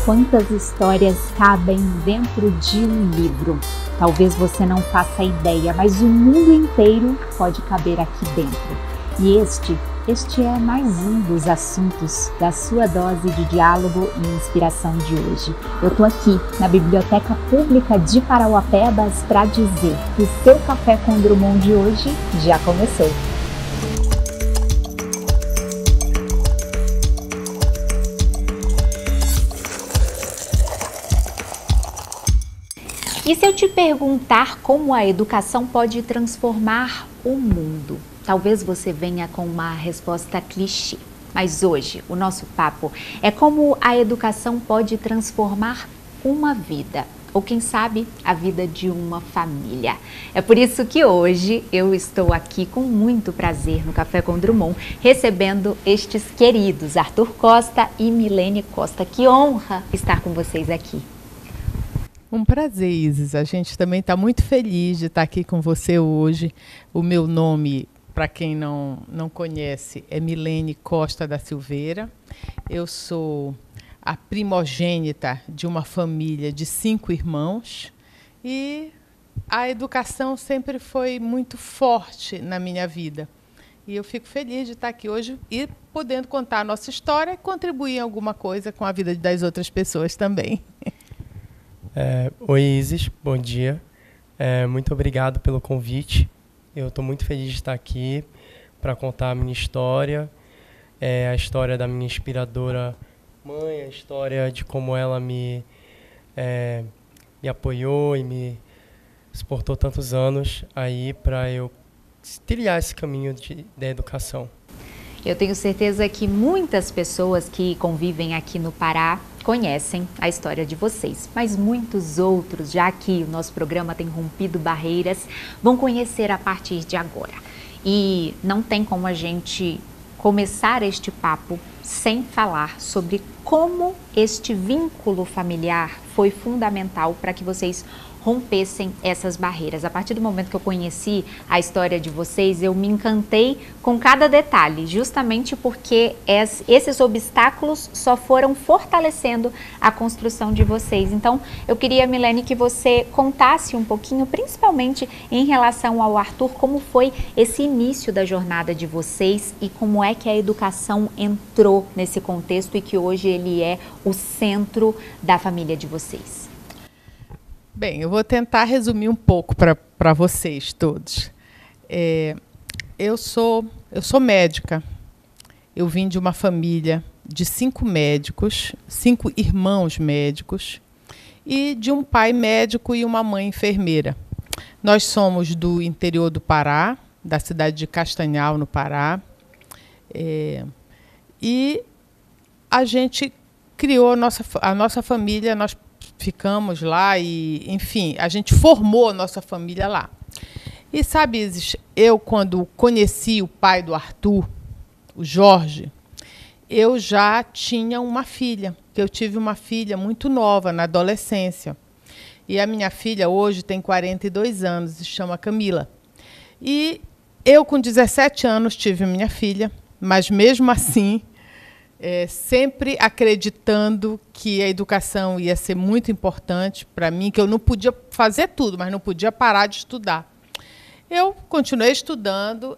quantas histórias cabem dentro de um livro. Talvez você não faça ideia, mas o mundo inteiro pode caber aqui dentro. E este é mais um dos assuntos da sua dose de diálogo e inspiração de hoje. Eu estou aqui na Biblioteca Pública de Parauapebas para dizer que o seu Café com Drummond de hoje já começou. E se eu te perguntar como a educação pode transformar o mundo? Talvez você venha com uma resposta clichê, mas hoje o nosso papo é como a educação pode transformar uma vida, ou quem sabe a vida de uma família. É por isso que hoje eu estou aqui com muito prazer no Café com Drummond, recebendo estes queridos Arthur Costa e Milene Costa. Que honra estar com vocês aqui. Um prazer, Isis. A gente também está muito feliz de estar aqui com você hoje. O meu nome, para quem não conhece, é Milene Costa da Silveira. Eu sou a primogênita de uma família de 5 irmãos e a educação sempre foi muito forte na minha vida. E eu fico feliz de estar aqui hoje e podendo contar a nossa história e contribuir em alguma coisa com a vida das outras pessoas também. Oi, Isis, bom dia. Muito obrigado pelo convite. Eu estou muito feliz de estar aqui para contar a minha história, a história da minha inspiradora mãe, a história de como ela me apoiou e me suportou tantos anos aí para eu trilhar esse caminho da educação. Eu tenho certeza que muitas pessoas que convivem aqui no Pará conhecem a história de vocês, mas muitos outros, já que o nosso programa tem rompido barreiras, vão conhecer a partir de agora. E não tem como a gente começar este papo sem falar sobre como este vínculo familiar foi fundamental para que vocês rompessem essas barreiras. A partir do momento que eu conheci a história de vocês, eu me encantei com cada detalhe, justamente porque esses obstáculos só foram fortalecendo a construção de vocês. Então, eu queria, Milene, que você contasse um pouquinho, principalmente em relação ao Arthur, como foi esse início da jornada de vocês e como é que a educação entrou nesse contexto e que hoje ele é o centro da família de vocês. Bem, eu vou tentar resumir um pouco para vocês todos. Eu sou médica. Eu vim de uma família de 5 médicos, 5 irmãos médicos, e de um pai médico e uma mãe enfermeira. Nós somos do interior do Pará, da cidade de Castanhal, no Pará. E a gente criou a nossa família, nós ficamos lá e, enfim, a gente formou a nossa família lá. E sabe, Isis, eu quando conheci o pai do Arthur, o Jorge, eu já tinha uma filha, que eu tive uma filha muito nova, na adolescência. E a minha filha hoje tem 42 anos, se chama Camila. E eu com 17 anos tive minha filha, mas mesmo assim, sempre acreditando que a educação ia ser muito importante para mim, que eu não podia fazer tudo, mas não podia parar de estudar. Eu continuei estudando,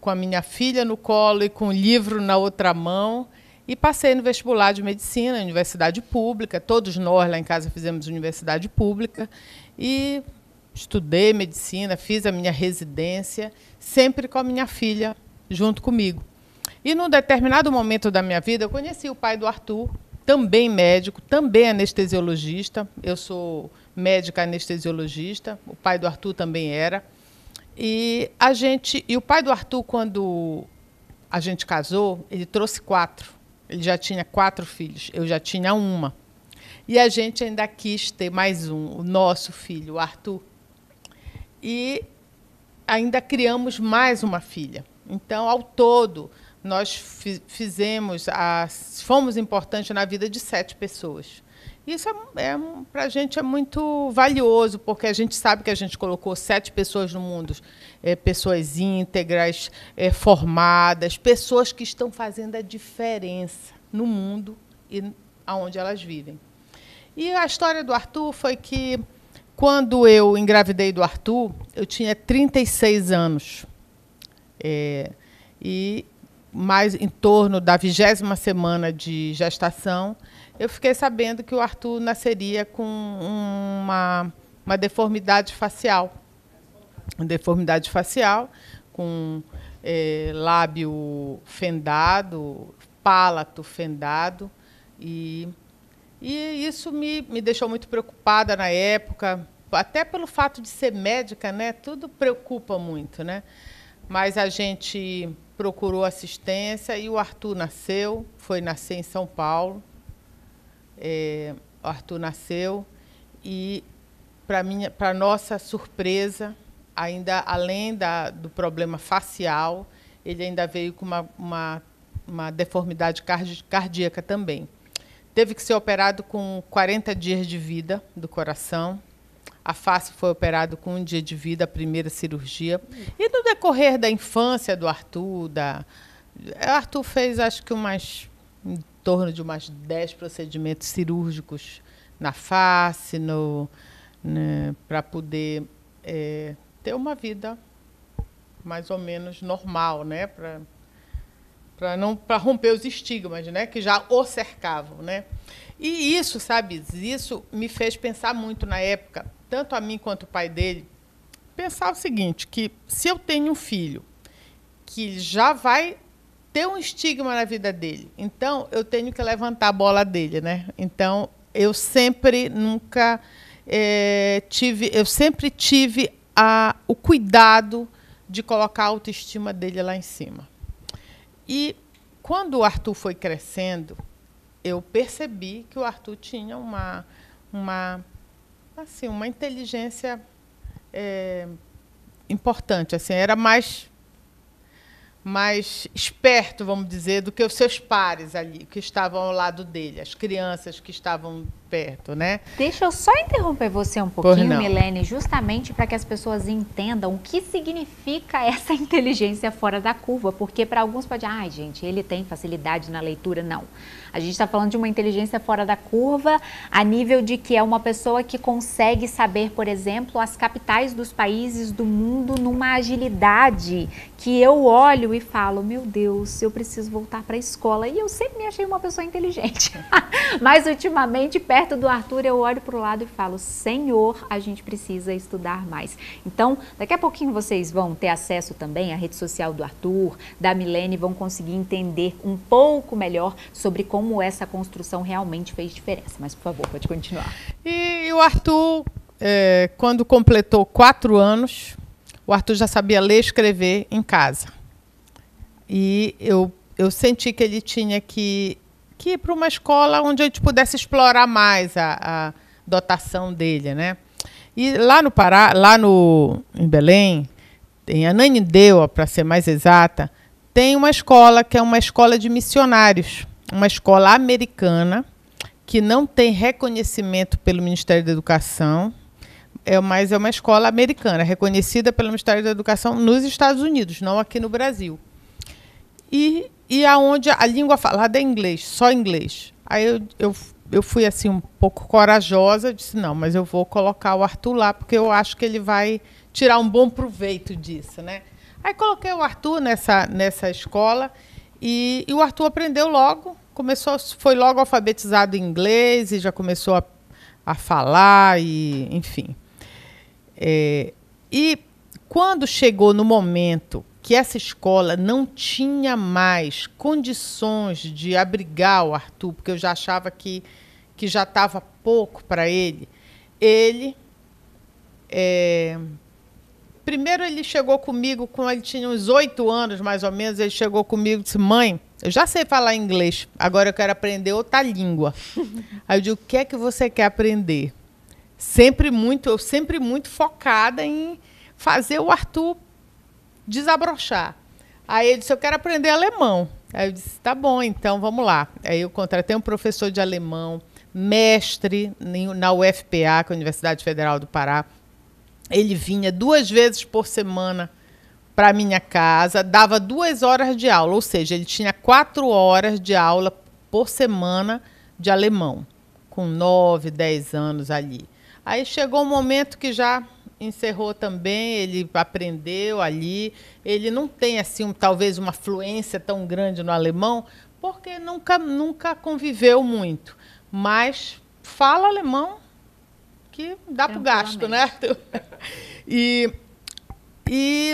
com a minha filha no colo e com o livro na outra mão, e passei no vestibular de medicina, universidade pública. Todos nós lá em casa fizemos universidade pública, e estudei medicina, fiz a minha residência, sempre com a minha filha junto comigo. E num determinado momento da minha vida, eu conheci o pai do Arthur, também médico, também anestesiologista. Eu sou médica anestesiologista, o pai do Arthur também era. E o pai do Arthur, quando a gente casou, ele trouxe 4. Ele já tinha 4 filhos, eu já tinha uma. E a gente ainda quis ter mais um, o nosso filho, o Arthur. E ainda criamos mais uma filha. Então, ao todo, nós fomos importantes na vida de 7 pessoas. Isso para a gente é muito valioso, porque a gente sabe que a gente colocou 7 pessoas no mundo, pessoas íntegras, formadas, pessoas que estão fazendo a diferença no mundo e aonde elas vivem. E a história do Arthur foi que, quando eu engravidei do Arthur, eu tinha 36 anos. E mais em torno da 20ª semana de gestação, eu fiquei sabendo que o Arthur nasceria com uma deformidade facial. Uma deformidade facial, com lábio fendado, palato fendado. E isso me deixou muito preocupada na época, até pelo fato de ser médica, né? Tudo preocupa muito, né? Mas a gente procurou assistência e o Arthur nasceu, foi nascer em São Paulo. O Arthur nasceu e, para nossa surpresa, ainda além do problema facial, ele ainda veio com uma deformidade cardíaca também. Teve que ser operado com 40 dias de vida do coração. A face foi operada com 1 dia de vida, a primeira cirurgia. E no decorrer da infância do Arthur, Arthur fez, acho que em torno de umas 10 procedimentos cirúrgicos na face, para poder ter uma vida mais ou menos normal, né? Para romper os estigmas, né, que já o cercavam, né? E isso, sabe, isso me fez pensar muito na época, tanto a mim quanto o pai dele, pensar o seguinte, que se eu tenho um filho que já vai ter um estigma na vida dele, então eu tenho que levantar a bola dele, né? Então eu sempre tive o cuidado de colocar a autoestima dele lá em cima. E, quando o Arthur foi crescendo, eu percebi que o Arthur tinha uma inteligência importante. Assim, era mais esperto, vamos dizer, do que os seus pares ali, que estavam ao lado dele, as crianças que estavam perto, né? Deixa eu só interromper você um pouquinho, Milene, justamente para que as pessoas entendam o que significa essa inteligência fora da curva, porque para alguns pode, gente, ele tem facilidade na leitura. Não. A gente está falando de uma inteligência fora da curva, a nível de que é uma pessoa que consegue saber, por exemplo, as capitais dos países do mundo numa agilidade que eu olho e falo, meu Deus, eu preciso voltar para a escola. E eu sempre me achei uma pessoa inteligente. Mas, ultimamente, perto do Arthur, eu olho para o lado e falo, Senhor, a gente precisa estudar mais. Então, daqui a pouquinho vocês vão ter acesso também à rede social do Arthur, da Milene, vão conseguir entender um pouco melhor sobre como essa construção realmente fez diferença. Mas, por favor, pode continuar. E o Arthur, quando completou 4 anos, o Arthur já sabia ler e escrever em casa. E eu senti que ele tinha que ir para uma escola onde a gente pudesse explorar mais a dotação dele, né? E lá no Pará, em Belém, em Ananindeua, para ser mais exata, tem uma escola que é uma escola de missionários, uma escola americana que não tem reconhecimento pelo Ministério da Educação, mas é uma escola americana, reconhecida pelo Ministério da Educação nos Estados Unidos, não aqui no Brasil. E aonde a língua falada é inglês, só inglês. Aí eu fui assim um pouco corajosa, disse, não, mas eu vou colocar o Arthur lá, porque eu acho que ele vai tirar um bom proveito disso, né? Aí coloquei o Arthur nessa escola e o Arthur aprendeu logo, foi logo alfabetizado em inglês e já começou a falar, e enfim. E quando chegou no momento que essa escola não tinha mais condições de abrigar o Arthur, porque eu já achava que já estava pouco para ele, primeiro ele chegou comigo, quando ele tinha uns 8 anos, mais ou menos, ele chegou comigo e disse, mãe, eu já sei falar inglês, agora eu quero aprender outra língua. Aí eu digo, o que é que você quer aprender? Eu sempre muito focada em fazer o Arthur desabrochar. Aí ele disse, eu quero aprender alemão. Aí eu disse, tá bom, então vamos lá. Aí eu contratei um professor de alemão, mestre na UFPA, que é a Universidade Federal do Pará. Ele vinha 2 vezes por semana para a minha casa, dava 2 horas de aula, ou seja, ele tinha 4 horas de aula por semana de alemão, com 9, 10 anos ali. Aí chegou um momento que já encerrou também, ele aprendeu ali. Ele não tem, assim, talvez uma fluência tão grande no alemão, porque nunca conviveu muito. Mas fala alemão que dá para o gasto, né? E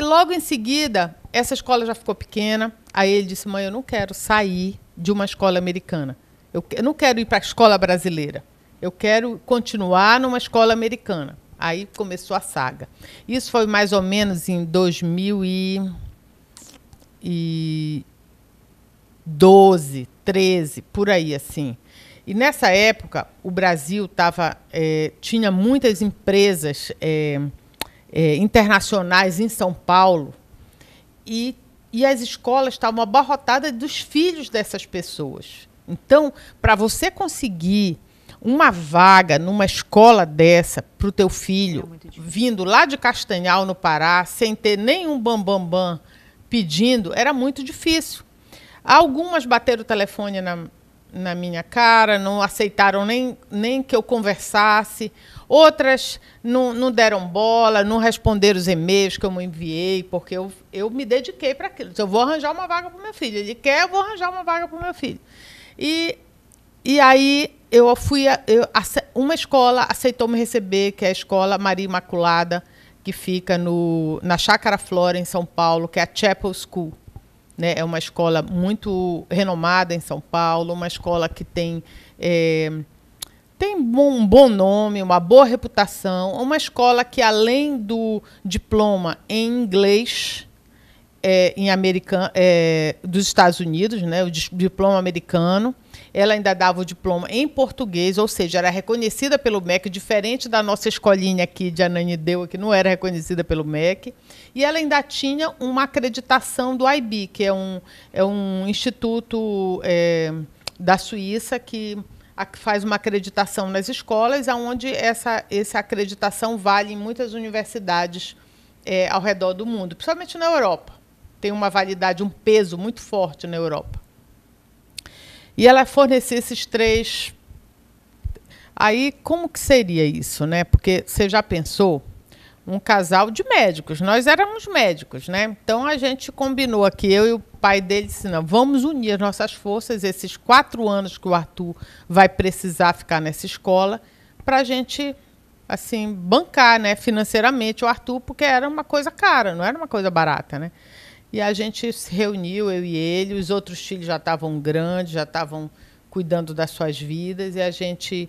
logo em seguida, essa escola já ficou pequena. Aí ele disse, mãe, eu não quero sair de uma escola americana. Eu não quero ir para a escola brasileira. Eu quero continuar numa escola americana. Aí começou a saga. Isso foi mais ou menos em 2012, 13, por aí, assim. E nessa época, o Brasil tinha muitas empresas internacionais em São Paulo e as escolas estavam abarrotadas dos filhos dessas pessoas. Então, para você conseguir uma vaga numa escola dessa para o teu filho, vindo lá de Castanhal, no Pará, sem ter nenhum bam-bam-bam pedindo, era muito difícil. Algumas bateram o telefone na minha cara, não aceitaram nem que eu conversasse. Outras não deram bola, não responderam os e-mails que eu me enviei, porque eu me dediquei para aquilo. Eu vou arranjar uma vaga para o meu filho. Ele quer, eu vou arranjar uma vaga para o meu filho. E aí uma escola aceitou me receber, que é a Escola Maria Imaculada, que fica na Chácara Flora, em São Paulo, que é a Chapel School. Né? É uma escola muito renomada em São Paulo, uma escola que tem um bom nome, uma boa reputação, uma escola que, além do diploma em inglês, dos Estados Unidos, né, o diploma americano, ela ainda dava o diploma em português, ou seja, era reconhecida pelo MEC, diferente da nossa escolinha aqui de Ananindeua, que não era reconhecida pelo MEC, e ela ainda tinha uma acreditação do IB, que é um instituto da Suíça que faz uma acreditação nas escolas, onde essa acreditação vale em muitas universidades ao redor do mundo, principalmente na Europa. Tem uma validade, um peso muito forte na Europa. E ela fornecia esses 3. Aí, como que seria isso, né? Porque você já pensou? Um casal de médicos. Nós éramos médicos, né? Então, a gente combinou aqui, eu e o pai dele, disse, não, vamos unir as nossas forças, esses 4 anos que o Arthur vai precisar ficar nessa escola, para a gente, assim, bancar, né, financeiramente o Arthur, porque era uma coisa cara, não era uma coisa barata, né? E a gente se reuniu, eu e ele, os outros filhos já estavam grandes, já estavam cuidando das suas vidas, e a gente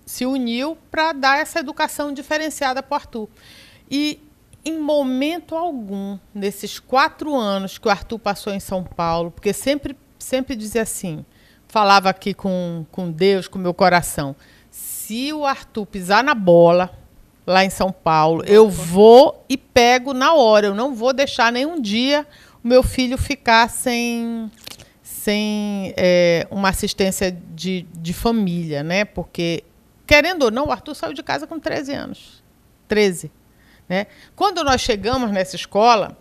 se uniu para dar essa educação diferenciada para o Arthur. E, em momento algum, nesses 4 anos que o Arthur passou em São Paulo, porque sempre dizia assim, falava aqui com Deus, com o meu coração, se o Arthur pisar na bola lá em São Paulo, eu vou e pego na hora. Eu não vou deixar nenhum dia o meu filho ficar sem uma assistência de família, né? Porque, querendo ou não, o Arthur saiu de casa com 13 anos. 13. Né? Quando nós chegamos nessa escola,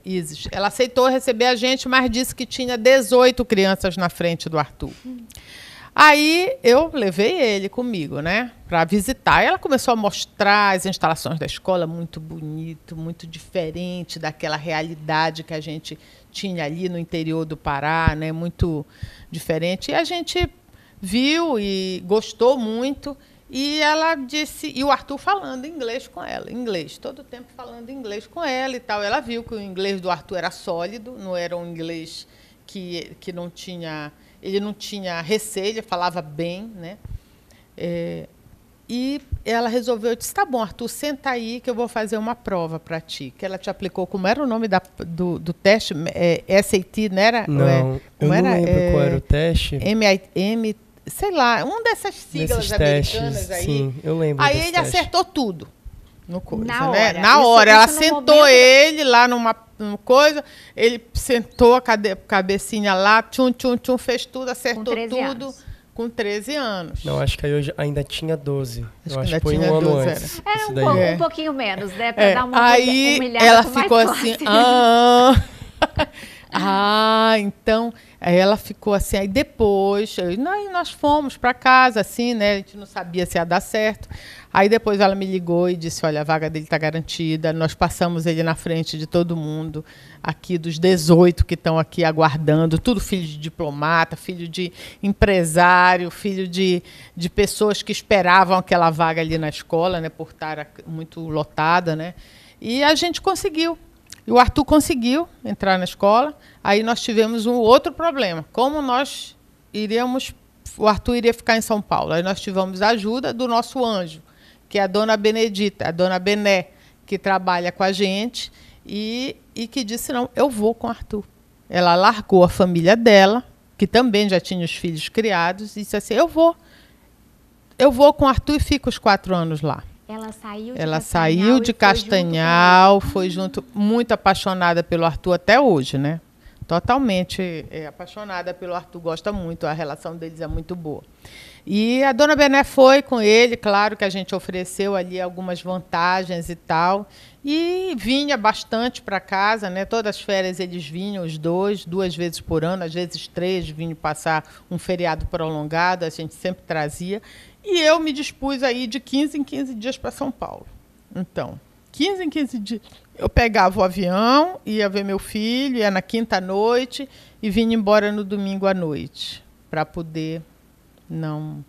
Isis, ela aceitou receber a gente, mas disse que tinha 18 crianças na frente do Arthur. Aí eu levei ele comigo, né, para visitar. Ela começou a mostrar as instalações da escola, muito bonito, muito diferente daquela realidade que a gente tinha ali no interior do Pará, né, muito diferente. E a gente viu e gostou muito. E ela disse, e o Arthur falando inglês com ela, todo o tempo falando inglês com ela e tal. Ela viu que o inglês do Arthur era sólido, não era um inglês que não tinha... Ele não tinha receio, ele falava bem, né? E ela resolveu, disse, tá bom, Arthur, senta aí que eu vou fazer uma prova para ti. Que ela te aplicou, como era o nome do teste? SAT, não era? Não, eu não lembro qual era o teste. Sei lá, uma dessas siglas americanas testes, aí. Sim, eu lembro. Aí ele acertou tudo. No coisa, na né? hora. Na hora. Ela sentou momento... ele lá numa coisa, ele sentou a cabecinha lá, tchum, fez tudo, acertou tudo. Anos. Com 13 anos. Não, acho que aí eu ainda tinha 12. Eu acho que foi um ano 12, antes. Era um pouquinho menos, né? Para dar uma aí humilhada ela mais ficou fácil. assim... Então, aí ela ficou assim. Aí depois, nós fomos para casa, assim, né? A gente não sabia se ia dar certo. Aí depois ela me ligou e disse, olha, a vaga dele está garantida. Nós passamos ele na frente de todo mundo, aqui dos 18 que estão aqui aguardando, tudo filho de diplomata, filho de empresário, filho de pessoas que esperavam aquela vaga ali na escola, né? Por estar muito lotada, né? E a gente conseguiu. E o Arthur conseguiu entrar na escola. Aí nós tivemos um outro problema. Como nós iríamos... O Arthur iria ficar em São Paulo. Aí nós tivemos a ajuda do nosso anjo, que é a dona Benedita, a dona Bené, que trabalha com a gente e que disse, não, eu vou com o Arthur. Ela largou a família dela, que também já tinha os filhos criados, e disse assim, eu vou com o Arthur e fico os 4 anos lá. Ela saiu de Castanhal, foi junto, muito apaixonada pelo Arthur até hoje, né? Totalmente apaixonada pelo Arthur, gosta muito, a relação deles é muito boa. E a dona Bené foi com ele, claro que a gente ofereceu ali algumas vantagens e tal, e vinha bastante para casa, né? Todas as férias eles vinham, os dois, 2 vezes por ano, às vezes 3, vinham passar um feriado prolongado, a gente sempre trazia. E eu me dispus a ir de 15 em 15 dias para São Paulo. Então, 15 em 15 dias, eu pegava o avião, ia ver meu filho, ia na quinta à noite e vinha embora no domingo à noite, para poder não...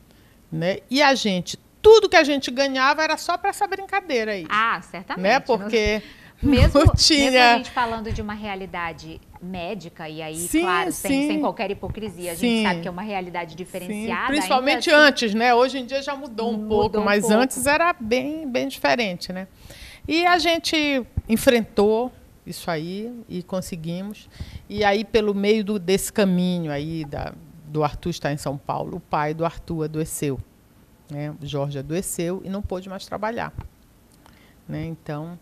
Né? E a gente, tudo que a gente ganhava era só para essa brincadeira aí. Certamente. Né? Porque mesmo não tinha... mesmo a gente falando de uma realidade médica, e aí, sim, claro, sem qualquer hipocrisia, a gente sabe que é uma realidade diferenciada. Sim, principalmente antes, né? Hoje em dia já mudou um pouco, mas antes era bem, bem diferente, né? E a gente enfrentou isso aí e conseguimos. E aí, pelo meio desse caminho aí do Arthur estar em São Paulo, o pai do Arthur adoeceu, né? O Jorge adoeceu e não pôde mais trabalhar, né? Então,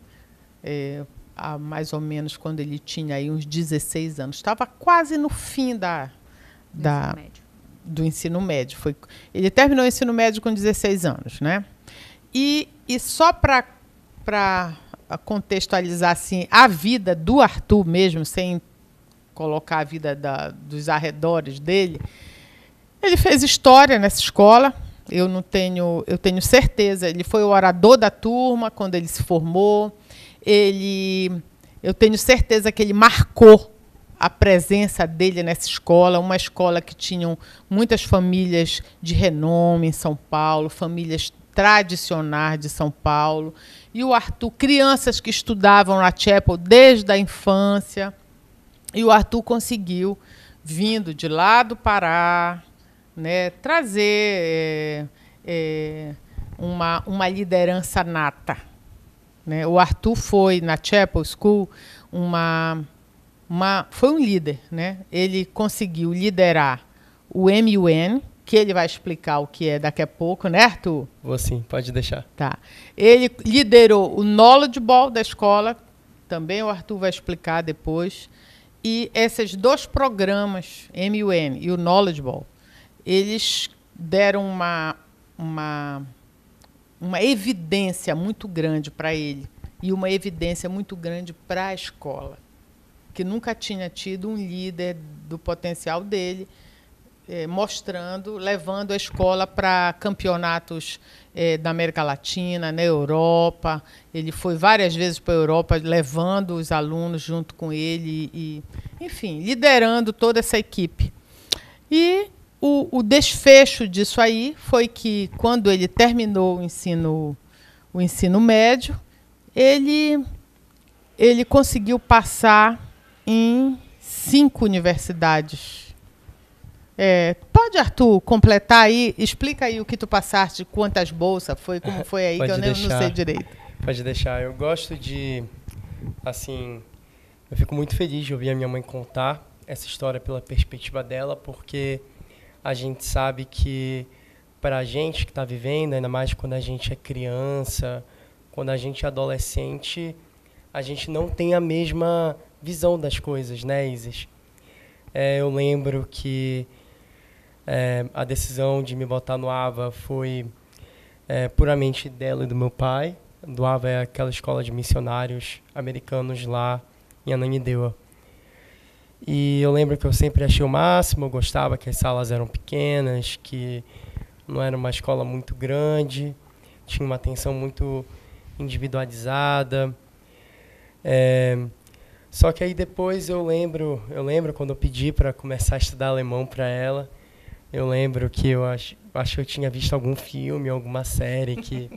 mais ou menos quando ele tinha aí uns 16 anos, estava quase no fim do ensino médio. Ele terminou o ensino médio com 16 anos, né? E só para contextualizar assim, a vida do Arthur mesmo, sem colocar a vida dos arredores dele, ele fez história nessa escola. Eu tenho certeza, ele foi o orador da turma quando ele se formou. Eu tenho certeza que ele marcou a presença dele nessa escola, uma escola que tinham muitas famílias de renome em São Paulo, famílias tradicionais de São Paulo. E o Arthur, crianças que estudavam na Chapel desde a infância. E o Arthur conseguiu, vindo de lá do Pará, né, trazer uma liderança nata. Né? O Arthur foi, na Chapel School, foi um líder. Né? Ele conseguiu liderar o MUN, que ele vai explicar o que é daqui a pouco, né, Arthur? Vou sim, pode deixar. Tá. Ele liderou o Knowledge Ball da escola, também o Arthur vai explicar depois. E esses 2 programas, MUN e o Knowledge Ball, eles deram uma evidência muito grande para ele e uma evidência muito grande para a escola, que nunca tinha tido um líder do potencial dele, levando a escola para campeonatos da América Latina, na Europa. Ele foi várias vezes para a Europa, levando os alunos junto com ele, e, enfim, liderando toda essa equipe. E o desfecho disso aí foi que, quando ele terminou o ensino médio, ele conseguiu passar em 5 universidades. Pode, Arthur, completar aí? Explica aí o que tu passaste, quantas bolsas foi, como foi aí, que eu não sei direito. Pode deixar. Eu gosto de, assim, eu fico muito feliz de ouvir a minha mãe contar essa história pela perspectiva dela, porque a gente sabe que, para a gente que está vivendo, ainda mais quando a gente é criança, quando a gente é adolescente, a gente não tem a mesma visão das coisas, né, Isis? Eu lembro que a decisão de me botar no AVA foi puramente dela e do meu pai. Do AVA é aquela escola de missionários americanos lá em Ananindeua. E eu lembro que eu sempre achei o máximo, eu gostava que as salas eram pequenas, que não era uma escola muito grande, tinha uma atenção muito individualizada. Só que aí depois eu lembro quando eu pedi para começar a estudar alemão para ela, eu lembro que eu acho que eu tinha visto algum filme, alguma série que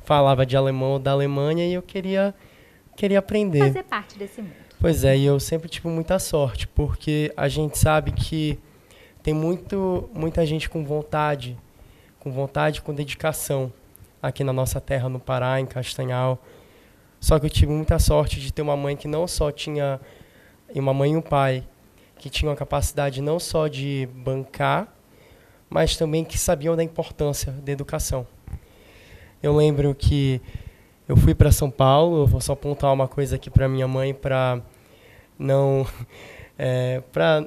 falava de alemão ou da Alemanha e eu queria aprender. Fazer parte desse mundo. Pois é, e eu sempre tive muita sorte, porque a gente sabe que tem muita gente com vontade, com dedicação aqui na nossa terra, no Pará, em Castanhal. Só que eu tive muita sorte de ter uma mãe que não só tinha, e uma mãe e um pai, que tinham a capacidade não só de bancar, mas também que sabiam da importância da educação. Eu lembro que eu fui para São Paulo, eu vou só apontar uma coisa aqui para minha mãe para não para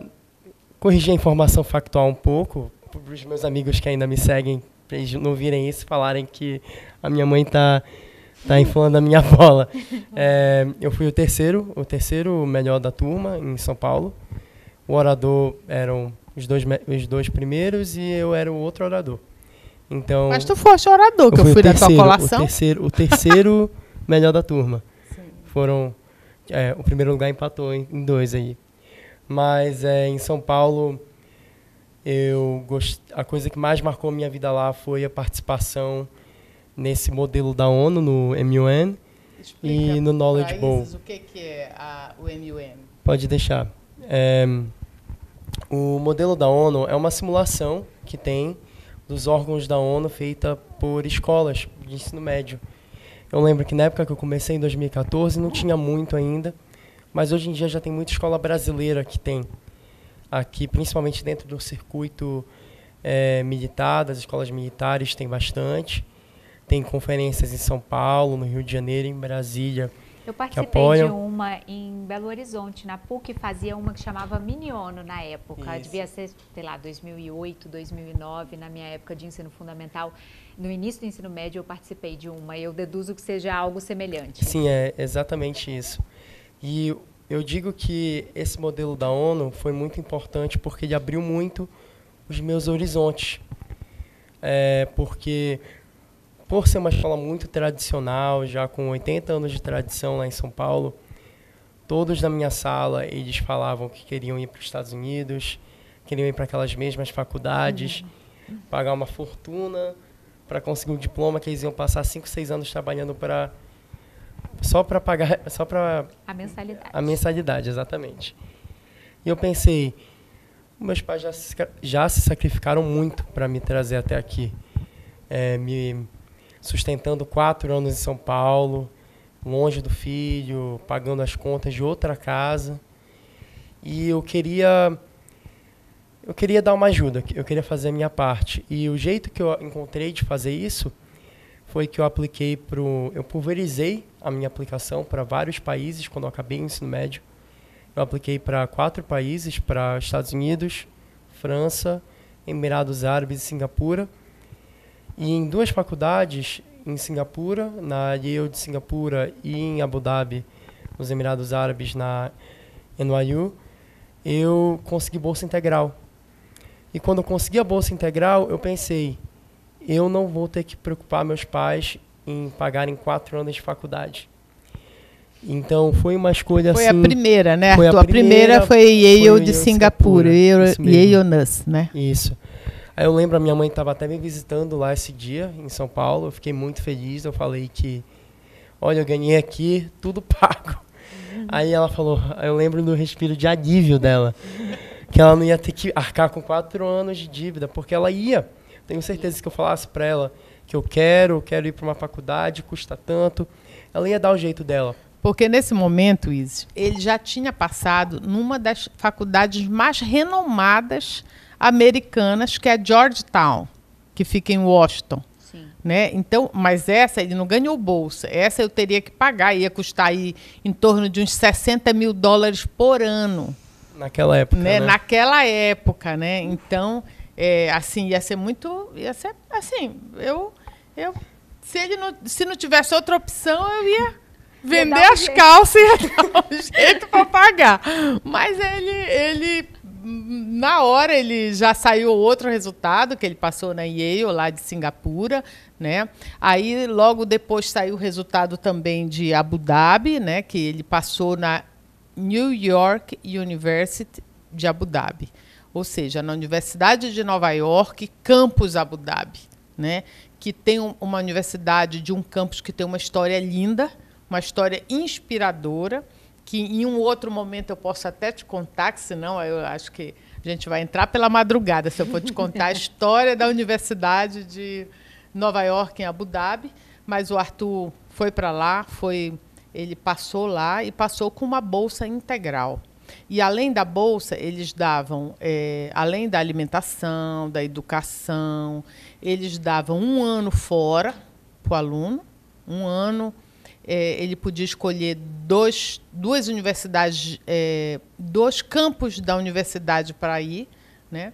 corrigir a informação factual um pouco, para os meus amigos que ainda me seguem, para eles não virem isso e falarem que a minha mãe tá inflando a minha bola. Eu fui o terceiro melhor da turma em São Paulo. O orador eram os dois primeiros e eu era o outro orador. Então, mas tu foste orador, que eu fui da tua colação. O terceiro melhor da turma. Sim. O primeiro lugar empatou em 2 aí. Mas em São Paulo, a coisa que mais marcou a minha vida lá foi a participação nesse modelo da ONU, no MUN. Explica e no Knowledge Bowl. O que é o MUN? Pode deixar. O modelo da ONU é uma simulação que tem dos órgãos da ONU feita por escolas de ensino médio. Eu lembro que na época que eu comecei, em 2014, não tinha muito ainda, mas hoje em dia já tem muita escola brasileira que tem aqui, principalmente dentro do circuito militar, das escolas militares tem bastante. Tem conferências em São Paulo, no Rio de Janeiro, em Brasília. Eu participei de uma em Belo Horizonte, na PUC, fazia uma que chamava Mini ONU na época. Isso. Devia ser, sei lá, 2008, 2009, na minha época de ensino fundamental. No início do ensino médio eu participei de uma e eu deduzo que seja algo semelhante. Sim, é exatamente isso. E eu digo que esse modelo da ONU foi muito importante porque ele abriu muito os meus horizontes. Porque por ser uma escola muito tradicional, já com 80 anos de tradição lá em São Paulo, todos da minha sala, eles falavam que queriam ir para os Estados Unidos, queriam ir para aquelas mesmas faculdades, pagar uma fortuna para conseguir um diploma que eles iam passar 5, 6 anos trabalhando só para pagar a mensalidade. A mensalidade, exatamente. E eu pensei, meus pais já se sacrificaram muito para me trazer até aqui, me sustentando 4 anos em São Paulo, longe do filho, pagando as contas de outra casa. E eu queria dar uma ajuda, eu queria fazer a minha parte. E o jeito que eu encontrei de fazer isso foi que eu pulverizei a minha aplicação para vários países quando eu acabei o ensino médio. Eu apliquei para 4 países, para Estados Unidos, França, Emirados Árabes e Singapura. E em 2 faculdades, em Singapura, na Yale de Singapura, e em Abu Dhabi, nos Emirados Árabes, na NYU, eu consegui bolsa integral. E quando eu consegui a bolsa integral, eu pensei, eu não vou ter que preocupar meus pais em pagarem 4 anos de faculdade. Então, foi uma escolha foi assim... Foi a primeira, né? A primeira foi Yale de Singapura, Yale NUS, né? Isso. Aí eu lembro, a minha mãe estava até me visitando lá esse dia, em São Paulo. Eu fiquei muito feliz. Eu falei que, olha, eu ganhei aqui, tudo pago. Aí ela falou, eu lembro do respiro de alívio dela, que ela não ia ter que arcar com 4 anos de dívida, porque ela ia. Tenho certeza que eu falasse para ela que eu quero ir para uma faculdade, custa tanto. Ela ia dar o jeito dela. Porque nesse momento, Isis, ele já tinha passado numa das faculdades mais renomadas americanas, que é a Georgetown, que fica em Washington. Sim. Né? Então, mas essa ele não ganhou bolsa. Essa eu teria que pagar, ia custar aí em torno de uns $60 mil por ano. Naquela época, né? Naquela época, né? Então, assim, ia ser assim, se não tivesse outra opção, eu ia vender as calças e ia dar um jeito para pagar. Mas ele, na hora, ele já saiu outro resultado, que ele passou na Yale, lá de Singapura, né? Aí, logo depois, saiu o resultado também de Abu Dhabi, né? Que ele passou na New York University de Abu Dhabi. Ou seja, na Universidade de Nova York, campus Abu Dhabi, né? Que tem uma universidade de um campus que tem uma história linda, uma história inspiradora, que em um outro momento eu posso até te contar, que senão eu acho que a gente vai entrar pela madrugada, se eu for te contar a história da Universidade de Nova York, em Abu Dhabi. Mas o Arthur foi para lá, ele passou lá e passou com uma bolsa integral. E, além da bolsa, eles davam, além da alimentação, da educação, eles davam 1 ano fora para o aluno. 1 ano, ele podia escolher duas universidades, 2 campos da universidade para ir, né?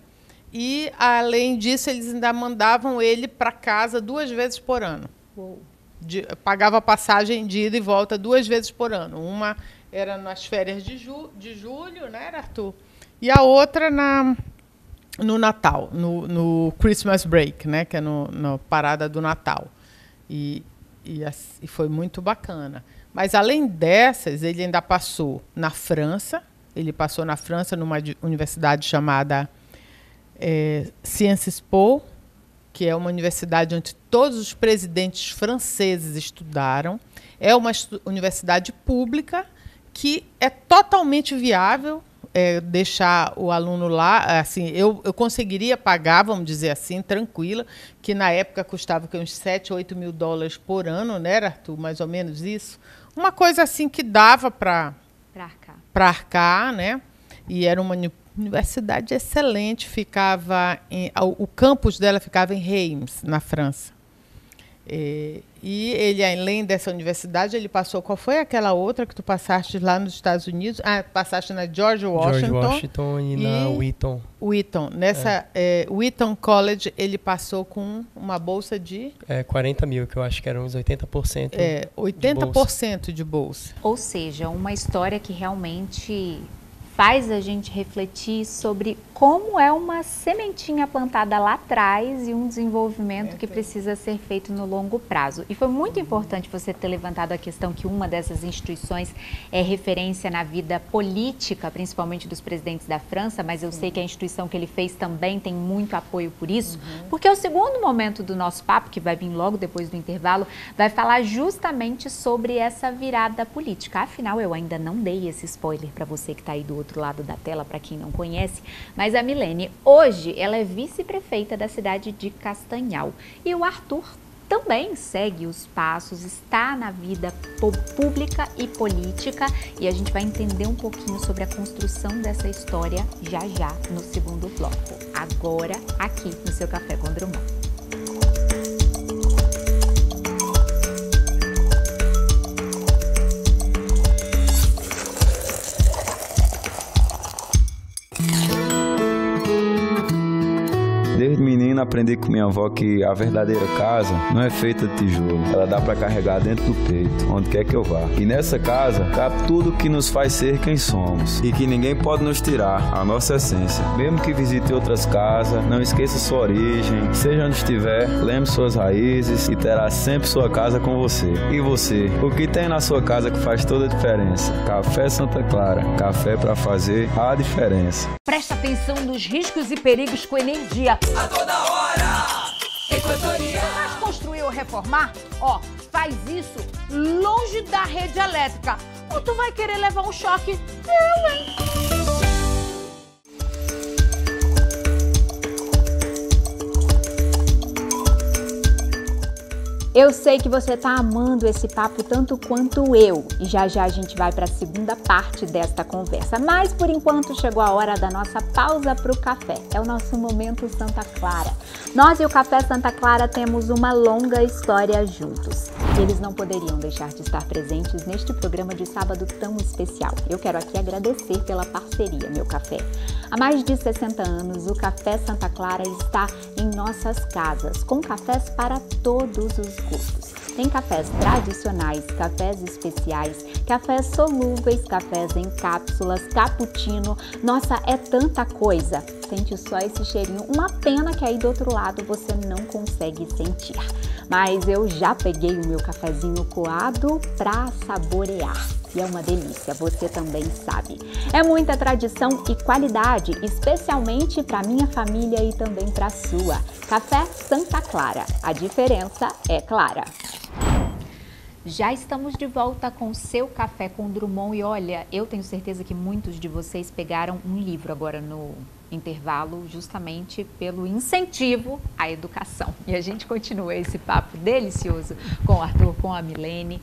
E, além disso, eles ainda mandavam ele para casa 2 vezes por ano. Pagava passagem de ida e volta 2 vezes por ano. Uma era nas férias de julho, né, Arthur? E a outra no Natal, no Christmas Break, né, que é na parada do Natal. E foi muito bacana. Mas, além dessas, ele ainda passou na França. Ele passou na França, numa universidade chamada Sciences Po, que é uma universidade onde todos os presidentes franceses estudaram. É uma universidade pública que é totalmente viável deixar o aluno lá. Assim, eu conseguiria pagar, vamos dizer assim, tranquila, que na época custava uns 7, 8 mil dólares por ano, né, Arthur? Mais ou menos isso. Uma coisa assim que dava para arcar, né? E era uma universidade excelente, o campus dela ficava em Reims, na França. E ele, além dessa universidade, ele passou... Qual foi aquela outra que tu passaste lá nos Estados Unidos? Passaste na George Washington e na Wheaton. Wheaton. Nessa Wheaton College, ele passou com uma bolsa de... 40 mil, que eu acho que eram uns 80%. 80% de bolsa. Ou seja, uma história que realmente faz a gente refletir sobre como é uma sementinha plantada lá atrás e um desenvolvimento que precisa ser feito no longo prazo. E foi muito importante você ter levantado a questão que uma dessas instituições é referência na vida política, principalmente dos presidentes da França, mas eu sei que a instituição que ele fez também tem muito apoio por isso, porque o segundo momento do nosso papo, que vai vir logo depois do intervalo, vai falar justamente sobre essa virada política. Afinal, eu ainda não dei esse spoiler para você que está aí do outro lado da tela, para quem não conhece, mas a Milene, hoje, ela é vice-prefeita da cidade de Castanhal. E o Arthur também segue os passos, está na vida pública e política, e a gente vai entender um pouquinho sobre a construção dessa história já no segundo bloco. Agora, aqui no seu Café com Drummond. Desde menino aprendi com minha avó que a verdadeira casa não é feita de tijolo. Ela dá para carregar dentro do peito, onde quer que eu vá. E nessa casa cabe tudo que nos faz ser quem somos e que ninguém pode nos tirar a nossa essência. Mesmo que visite outras casas, não esqueça sua origem. Seja onde estiver, lembre suas raízes e terá sempre sua casa com você. E você? O que tem na sua casa que faz toda a diferença? Café Santa Clara. Café para fazer a diferença. Presta atenção nos riscos e perigos com energia. A toda hora, Equatorial. Mas construir ou reformar, faz isso longe da rede elétrica. Ou tu vai querer levar um choque? Eu, hein? Eu sei que você está amando esse papo tanto quanto eu, e já a gente vai para a segunda parte desta conversa. Mas, por enquanto, chegou a hora da nossa pausa para o café. É o nosso Momento Santa Clara. Nós e o Café Santa Clara temos uma longa história juntos. E eles não poderiam deixar de estar presentes neste programa de sábado tão especial. Eu quero aqui agradecer pela parceria, meu café. Há mais de 60 anos, o Café Santa Clara está em nossas casas, com cafés para todos os gostos. Tem cafés tradicionais, cafés especiais, cafés solúveis, cafés em cápsulas, cappuccino. Nossa, é tanta coisa. Sente só esse cheirinho. Uma pena que aí do outro lado você não consegue sentir. Mas eu já peguei o meu cafezinho coado para saborear. E é uma delícia, você também sabe. É muita tradição e qualidade, especialmente para minha família e também para a sua. Café Santa Clara, a diferença é clara. Já estamos de volta com o seu Café com Drummond e olha, eu tenho certeza que muitos de vocês pegaram um livro agora no intervalo justamente pelo incentivo à educação. E a gente continua esse papo delicioso com o Arthur, com a Milene.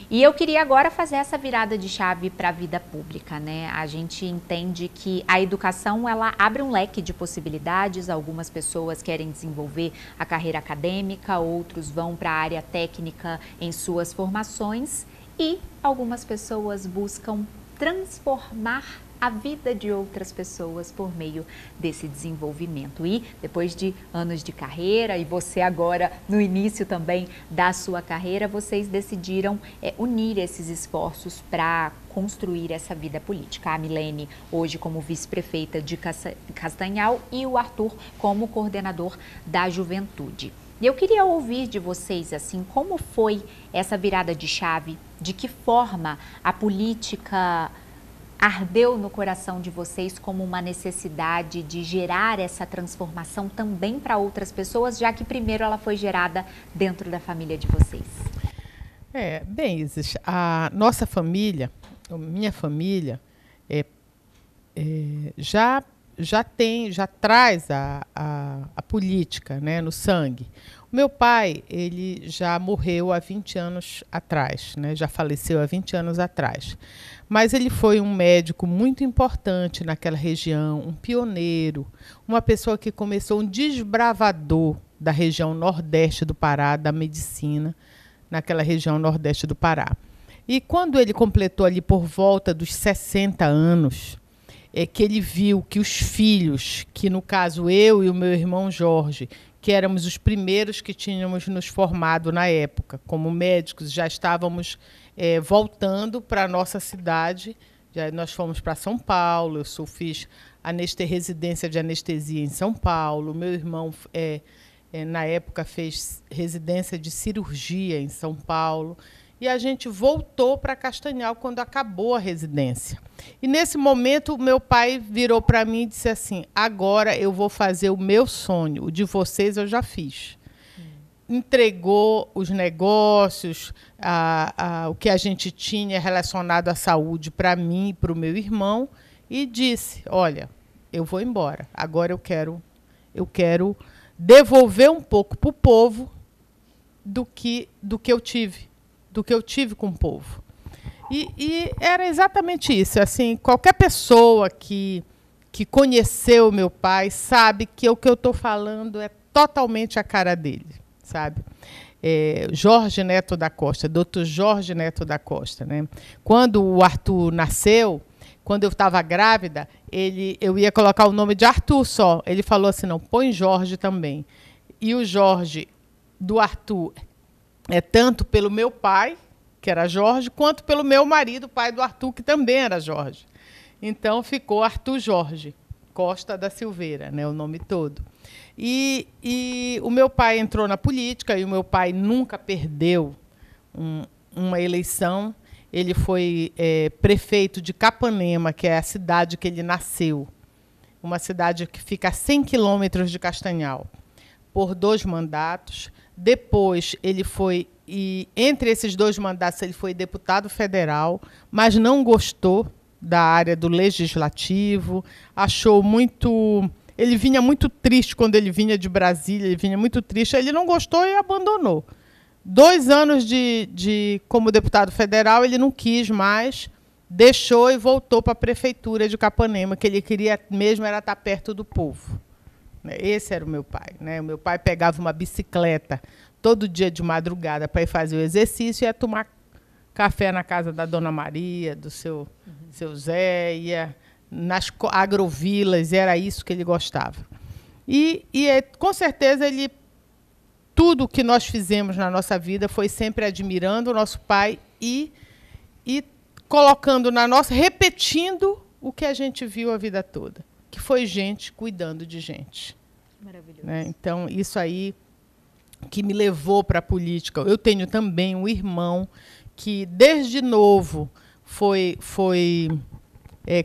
E eu queria agora fazer essa virada de chave para a vida pública, né? A gente entende que a educação, ela abre um leque de possibilidades. Algumas pessoas querem desenvolver a carreira acadêmica, outros vão para a área técnica em suas formações e algumas pessoas buscam transformar a vida de outras pessoas por meio desse desenvolvimento. E depois de anos de carreira, e você agora no início também da sua carreira, vocês decidiram unir esses esforços para construir essa vida política. A Milene hoje como vice-prefeita de Castanhal e o Arthur como coordenador da Juventude. E eu queria ouvir de vocês, assim, como foi essa virada de chave, de que forma a política ardeu no coração de vocês como uma necessidade de gerar essa transformação também para outras pessoas, já que primeiro ela foi gerada dentro da família de vocês? Bem, Isis, a nossa família, a minha família, já traz a política, né, no sangue. O meu pai, ele já morreu há 20 anos atrás, né, já faleceu há 20 anos atrás. Mas ele foi um médico muito importante naquela região, um pioneiro, uma pessoa que começou um desbravador da região nordeste do Pará, da medicina, naquela região nordeste do Pará. E quando ele completou ali por volta dos 60 anos, é que ele viu que os filhos, que no caso eu e o meu irmão Jorge, que éramos os primeiros que tínhamos nos formado na época, como médicos, já estávamos voltando para a nossa cidade. Nós fomos para São Paulo, eu fiz residência de anestesia em São Paulo, meu irmão, na época, fez residência de cirurgia em São Paulo, e a gente voltou para Castanhal quando acabou a residência. E, nesse momento, o meu pai virou para mim e disse assim: agora eu vou fazer o meu sonho, o de vocês eu já fiz. Entregou os negócios, o que a gente tinha relacionado à saúde para mim e para o meu irmão, e disse: olha, eu vou embora, agora eu quero devolver um pouco para o povo do que eu tive com o povo. E era exatamente isso. Assim, qualquer pessoa que conheceu meu pai sabe que o que eu estou falando é totalmente a cara dele, sabe? Jorge Neto da Costa, Dr. Jorge Neto da Costa, né? Quando o Arthur nasceu, quando eu estava grávida, eu ia colocar o nome de Arthur só. Ele falou assim: não, põe Jorge também. E o Jorge do Arthur é tanto pelo meu pai, que era Jorge, quanto pelo meu marido, pai do Arthur, que também era Jorge. Então ficou Arthur Jorge Costa da Silveira, né, o nome todo. E o meu pai entrou na política, e o meu pai nunca perdeu uma eleição. Ele foi prefeito de Capanema, que é a cidade que ele nasceu, uma cidade que fica a 100 quilômetros de Castanhal, por 2 mandatos. Depois, entre esses 2 mandatos, ele foi deputado federal, mas não gostou da área do legislativo, achou muito... Ele vinha muito triste quando ele vinha de Brasília, ele vinha muito triste, ele não gostou e abandonou. 2 anos como deputado federal, ele não quis mais, deixou e voltou para a prefeitura de Capanema, que ele queria mesmo era estar perto do povo. Esse era o meu pai, né? O meu pai pegava uma bicicleta todo dia de madrugada para ir fazer o exercício e ia tomar café na casa da Dona Maria, do seu Zé, ia nas agrovilas, era isso que ele gostava. E com certeza ele tudo que nós fizemos na nossa vida foi sempre admirando o nosso pai e colocando na nossa, repetindo o que a gente viu a vida toda, que foi gente cuidando de gente. Maravilhoso. Né? Então, isso aí que me levou para a política. Eu tenho também um irmão que, desde novo, foi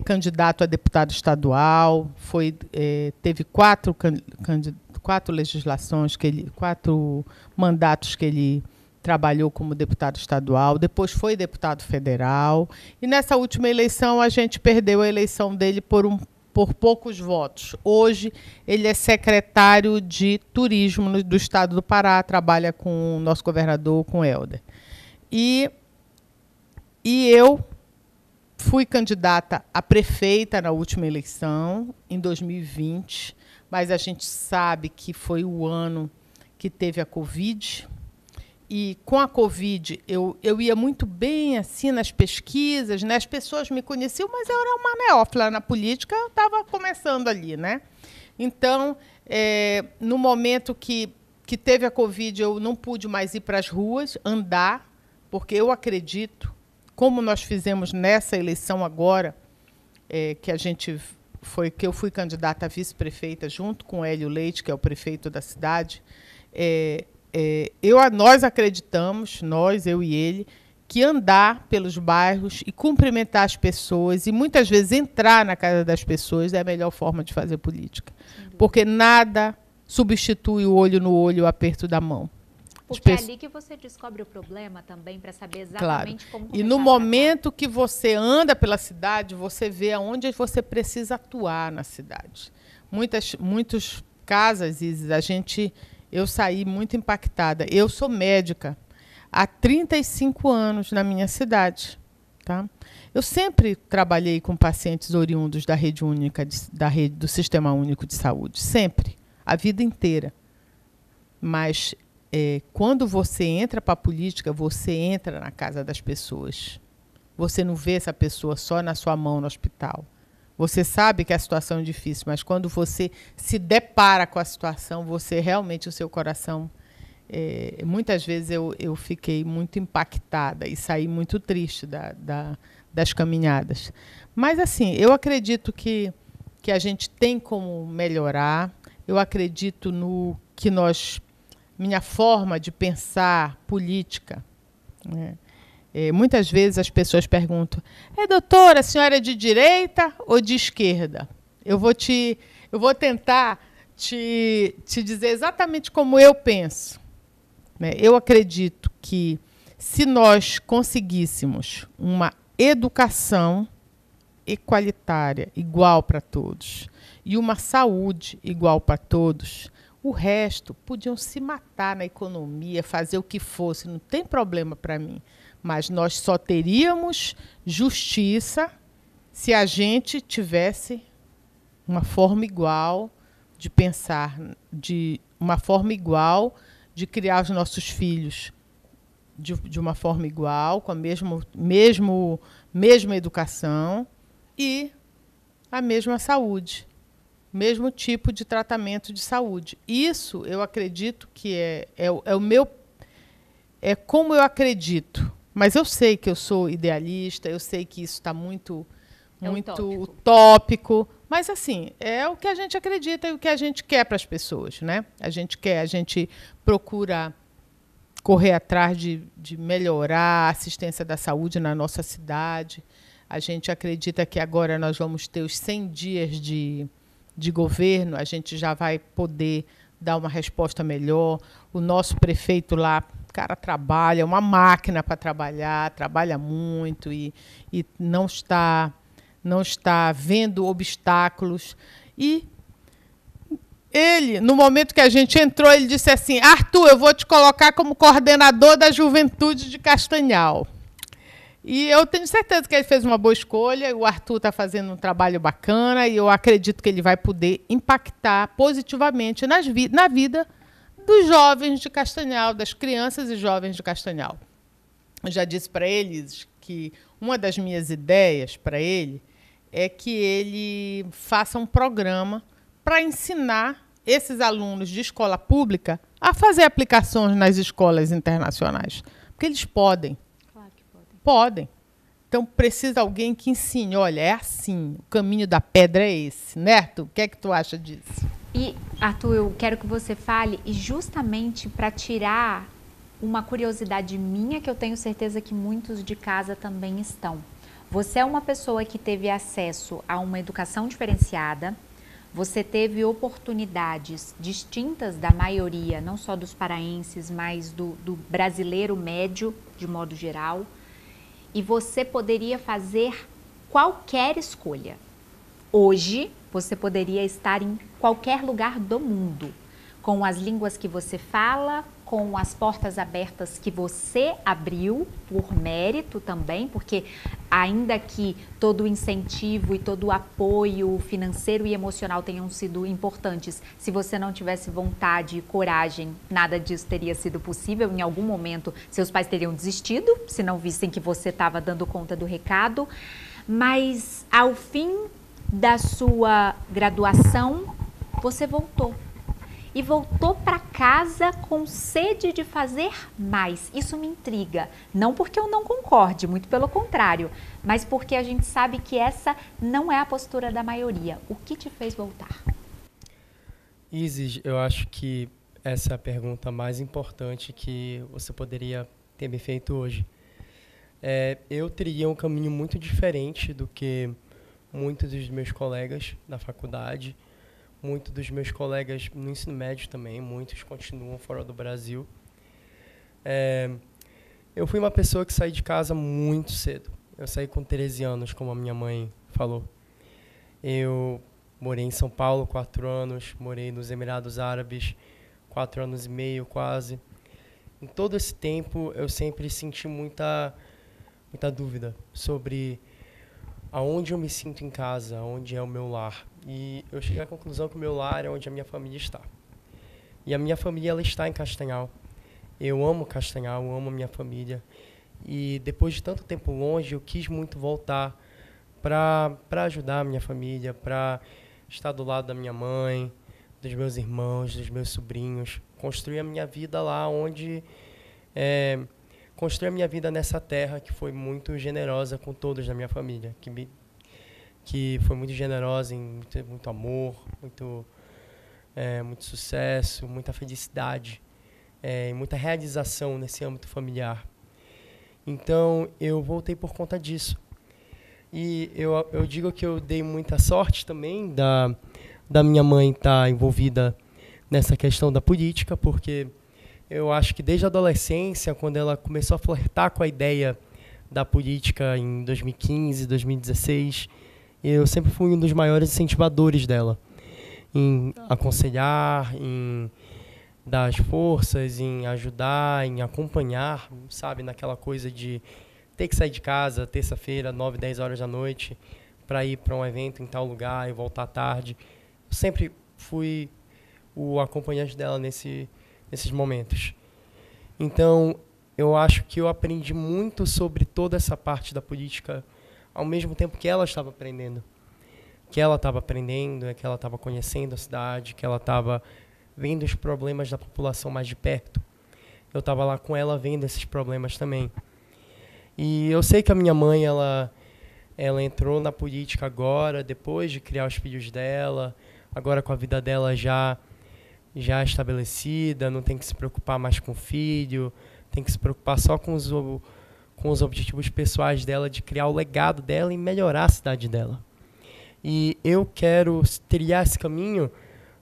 candidato a deputado estadual, teve 4 legislações, 4 mandatos que ele trabalhou como deputado estadual, depois foi deputado federal, e nessa última eleição a gente perdeu a eleição dele por poucos votos. Hoje ele é secretário de turismo do estado do Pará, trabalha com o nosso governador, com o Helder. E eu fui candidata a prefeita na última eleição, em 2020, mas a gente sabe que foi o ano que teve a Covid. E com a Covid, eu ia muito bem assim nas pesquisas, né? As pessoas me conheciam, mas eu era uma neófita na política, eu estava começando ali, né? Então, no momento que teve a Covid, eu não pude mais ir para as ruas, andar, porque eu acredito, como nós fizemos nessa eleição agora, que eu fui candidata a vice-prefeita junto com o Hélio Leite, que é o prefeito da cidade, nós acreditamos, eu e ele, que andar pelos bairros e cumprimentar as pessoas e muitas vezes entrar na casa das pessoas é a melhor forma de fazer política. Porque nada substitui o olho no olho, o aperto da mão. Porque é ali que você descobre o problema também, para saber exatamente como começar. E no momento que você anda pela cidade, você vê aonde você precisa atuar na cidade. Muitas casas, Isis, eu saí muito impactada. Eu sou médica há 35 anos na minha cidade. Tá? Eu sempre trabalhei com pacientes oriundos da rede única, do Sistema Único de Saúde. Sempre. A vida inteira. Mas quando você entra para a política, você entra na casa das pessoas. Você não vê essa pessoa só na sua mão no hospital. Você sabe que a situação é difícil, mas quando você se depara com a situação, você realmente, o seu coração... muitas vezes eu fiquei muito impactada e saí muito triste das caminhadas. Mas, assim, eu acredito que a gente tem como melhorar. Eu acredito no que minha forma de pensar política, né? Muitas vezes as pessoas perguntam: doutora, a senhora é de direita ou de esquerda? Eu vou tentar te dizer exatamente como eu penso. Né? Eu acredito que se nós conseguíssemos uma educação equalitária, igual para todos, e uma saúde igual para todos, o resto podiam se matar na economia, fazer o que fosse, não tem problema para mim. Mas nós só teríamos justiça se a gente tivesse uma forma igual de pensar, uma forma igual de criar os nossos filhos de uma forma igual, com a mesma educação e a mesma saúde, mesmo tipo de tratamento de saúde. Isso eu acredito que é como eu acredito. Mas eu sei que eu sou idealista, eu sei que isso está muito utópico. Mas, assim, é o que a gente acredita e o que a gente quer para as pessoas, né? A gente procura correr atrás de melhorar a assistência da saúde na nossa cidade. A gente acredita que agora nós vamos ter os 100 dias de governo, a gente já vai poder dar uma resposta melhor. O nosso prefeito lá, cara, trabalha, uma máquina para trabalhar, trabalha muito e não está vendo obstáculos. E ele, no momento que a gente entrou, ele disse assim: Arthur, eu vou te colocar como coordenador da juventude de Castanhal. E eu tenho certeza que ele fez uma boa escolha, o Arthur está fazendo um trabalho bacana e eu acredito que ele vai poder impactar positivamente na vida dos jovens de Castanhal, das crianças e jovens de Castanhal. Eu já disse para eles que uma das minhas ideias para ele é que ele faça um programa para ensinar esses alunos de escola pública a fazer aplicações nas escolas internacionais. Porque eles podem. Claro que podem. Podem. Então, precisa alguém que ensine. Olha, é assim, o caminho da pedra é esse, né, Arthur? O que é que tu acha disso? E, Arthur, eu quero que você fale, e justamente para tirar uma curiosidade minha, que eu tenho certeza que muitos de casa também estão. Você é uma pessoa que teve acesso a uma educação diferenciada, você teve oportunidades distintas da maioria, não só dos paraenses, mas do brasileiro médio, de modo geral, e você poderia fazer qualquer escolha. Hoje, você poderia estar em qualquer lugar do mundo, com as línguas que você fala, com as portas abertas que você abriu, por mérito também, porque ainda que todo o incentivo e todo o apoio financeiro e emocional tenham sido importantes, se você não tivesse vontade e coragem, nada disso teria sido possível. Em algum momento, seus pais teriam desistido, se não vissem que você estava dando conta do recado. Mas, ao fim da sua graduação, você voltou. E voltou para casa com sede de fazer mais. Isso me intriga. Não porque eu não concorde, muito pelo contrário, mas porque a gente sabe que essa não é a postura da maioria. O que te fez voltar? Isis, eu acho que essa é a pergunta mais importante que você poderia ter me feito hoje. Eu teria um caminho muito diferente do que muitos dos meus colegas da faculdade, muitos dos meus colegas no ensino médio também, muitos continuam fora do Brasil. Eu fui uma pessoa que saí de casa muito cedo. Eu saí com 13 anos, como a minha mãe falou. Eu morei em São Paulo 4 anos, morei nos Emirados Árabes 4 anos e meio quase. Em todo esse tempo, eu sempre senti muita dúvida sobre aonde eu me sinto em casa, onde é o meu lar. E eu cheguei à conclusão que o meu lar é onde a minha família está. E a minha família, ela está em Castanhal. Eu amo Castanhal, eu amo a minha família. E depois de tanto tempo longe, eu quis muito voltar para ajudar a minha família, para estar do lado da minha mãe, dos meus irmãos, dos meus sobrinhos. Construir a minha vida lá onde... construir a minha vida nessa terra que foi muito generosa com todos da minha família, que foi muito generosa em muito amor, muito sucesso, muita felicidade, e muita realização nesse âmbito familiar. Então, eu voltei por conta disso. E eu digo que eu dei muita sorte também da minha mãe estar envolvida nessa questão da política, porque eu acho que desde a adolescência, quando ela começou a flertar com a ideia da política em 2015, 2016, eu sempre fui um dos maiores incentivadores dela, em aconselhar, em dar as forças, em ajudar, em acompanhar, sabe, naquela coisa de ter que sair de casa terça-feira, 9, 10 horas da noite, para ir para um evento em tal lugar e voltar tarde. Eu sempre fui o acompanhante dela nesses momentos. Então, eu acho que eu aprendi muito sobre toda essa parte da política, ao mesmo tempo que ela estava aprendendo. Que ela estava aprendendo, que ela estava conhecendo a cidade, que ela estava vendo os problemas da população mais de perto. Eu estava lá com ela vendo esses problemas também. E eu sei que a minha mãe, ela entrou na política agora, depois de criar os filhos dela, agora com a vida dela já estabelecida, não tem que se preocupar mais com o filho, tem que se preocupar só com os objetivos pessoais dela, de criar o legado dela e melhorar a cidade dela. E eu quero trilhar esse caminho,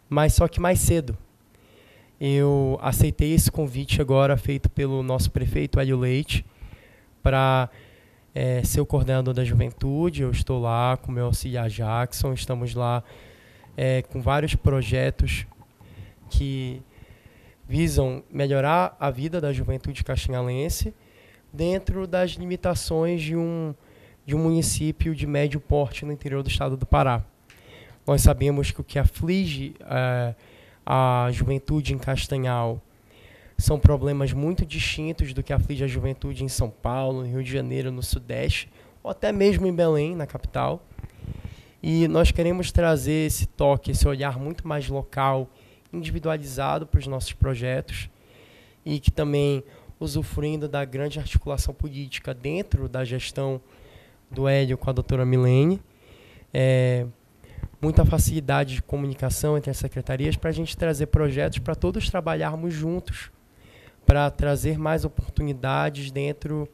mas só que mais cedo. Eu aceitei esse convite agora feito pelo nosso prefeito Hélio Leite para ser o coordenador da juventude. Eu estou lá com o meu auxiliar Jackson, estamos lá com vários projetos que visam melhorar a vida da juventude castanhalense dentro das limitações de um município de médio porte no interior do estado do Pará. Nós sabemos que o que aflige a juventude em Castanhal são problemas muito distintos do que aflige a juventude em São Paulo, no Rio de Janeiro, no Sudeste, ou até mesmo em Belém, na capital. E nós queremos trazer esse toque, esse olhar muito mais local individualizado para os nossos projetos e que também, usufruindo da grande articulação política dentro da gestão do Hélio com a doutora Milene, muita facilidade de comunicação entre as secretarias para a gente trazer projetos para todos trabalharmos juntos, para trazer mais oportunidades dentro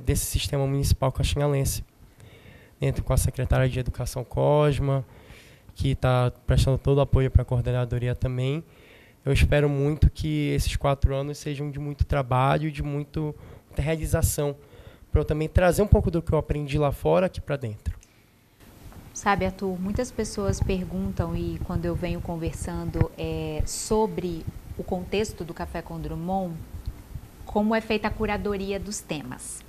desse sistema municipal caxinhalense. Dentro com a secretária de Educação Cosma, que está prestando todo o apoio para a coordenadoria também. Eu espero muito que esses 4 anos sejam de muito trabalho, de muita realização, para eu também trazer um pouco do que eu aprendi lá fora aqui para dentro. Sabe, Arthur, muitas pessoas perguntam, e quando eu venho conversando sobre o contexto do Café com Drummond, como é feita a curadoria dos temas.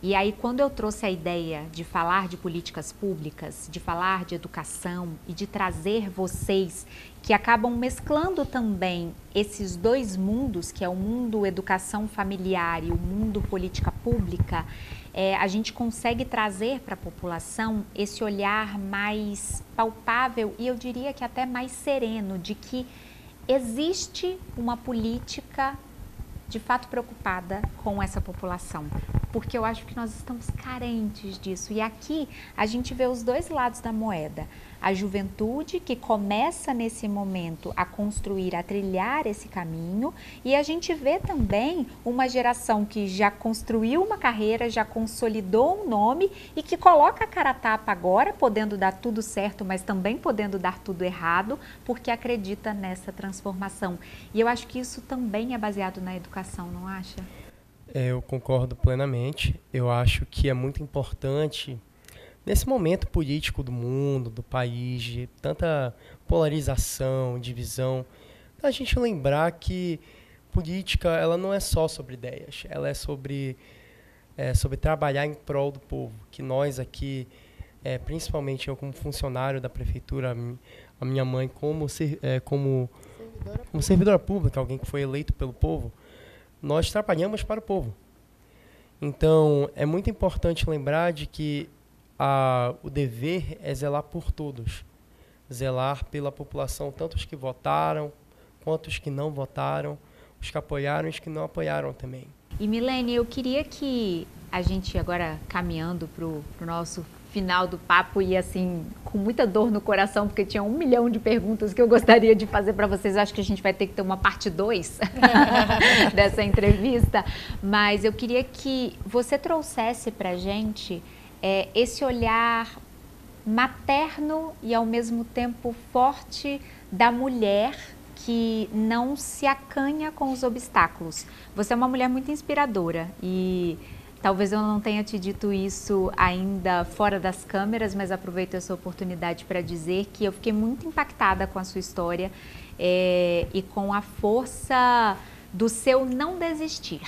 E aí, quando eu trouxe a ideia de falar de políticas públicas, de falar de educação e de trazer vocês que acabam mesclando também esses 2 mundos, que é o mundo educação familiar e o mundo política pública, a gente consegue trazer para a população esse olhar mais palpável e eu diria que até mais sereno, de que existe uma política de fato preocupada com essa população, porque eu acho que nós estamos carentes disso. E aqui a gente vê os 2 lados da moeda. A juventude que começa nesse momento a construir, a trilhar esse caminho, e a gente vê também uma geração que já construiu uma carreira, já consolidou um nome e que coloca a cara a tapa agora, podendo dar tudo certo, mas também podendo dar tudo errado, porque acredita nessa transformação. E eu acho que isso também é baseado na educação, não acha? Eu concordo plenamente. Eu acho que é muito importante, nesse momento político do mundo, do país, de tanta polarização, divisão, a gente lembrar que política ela não é só sobre ideias, ela é sobre trabalhar em prol do povo. Que nós aqui, principalmente eu como funcionário da prefeitura, a minha mãe como servidora pública, alguém que foi eleito pelo povo, nós trabalhamos para o povo. Então, é muito importante lembrar de que o dever é zelar por todos. Zelar pela população, tanto os que votaram, quanto os que não votaram, os que apoiaram e os que não apoiaram também. E Milene, eu queria que a gente agora caminhando para o nosso final do papo e assim, com muita dor no coração, porque tinha 1 milhão de perguntas que eu gostaria de fazer para vocês. Acho que a gente vai ter que ter uma parte 2 dessa entrevista, mas eu queria que você trouxesse para a gente esse olhar materno e ao mesmo tempo forte da mulher que não se acanha com os obstáculos. Você é uma mulher muito inspiradora e talvez eu não tenha te dito isso ainda fora das câmeras, mas aproveito essa oportunidade para dizer que eu fiquei muito impactada com a sua história e com a força do seu não desistir.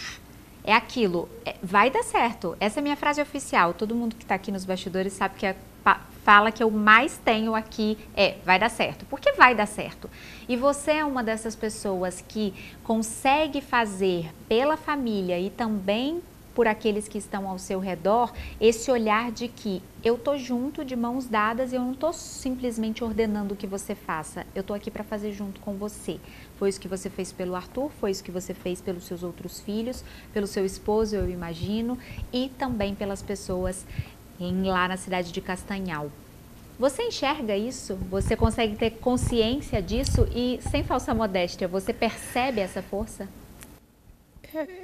É aquilo, vai dar certo. Essa é a minha frase oficial. Todo mundo que está aqui nos bastidores sabe que fala que eu mais tenho aqui vai dar certo, porque vai dar certo. E você é uma dessas pessoas que consegue fazer pela família e também por aqueles que estão ao seu redor, esse olhar de que eu tô junto, de mãos dadas, e eu não tô simplesmente ordenando o que você faça, eu tô aqui para fazer junto com você. Foi isso que você fez pelo Arthur, foi isso que você fez pelos seus outros filhos, pelo seu esposo, eu imagino, e também pelas pessoas lá na cidade de Castanhal. Você enxerga isso? Você consegue ter consciência disso? E, sem falsa modéstia, você percebe essa força?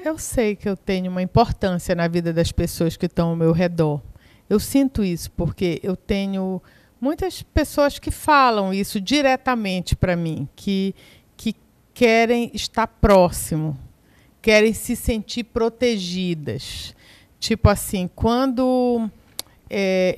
Eu sei que eu tenho uma importância na vida das pessoas que estão ao meu redor. Eu sinto isso porque eu tenho muitas pessoas que falam isso diretamente para mim, que querem estar próximo, querem se sentir protegidas. Tipo assim, quando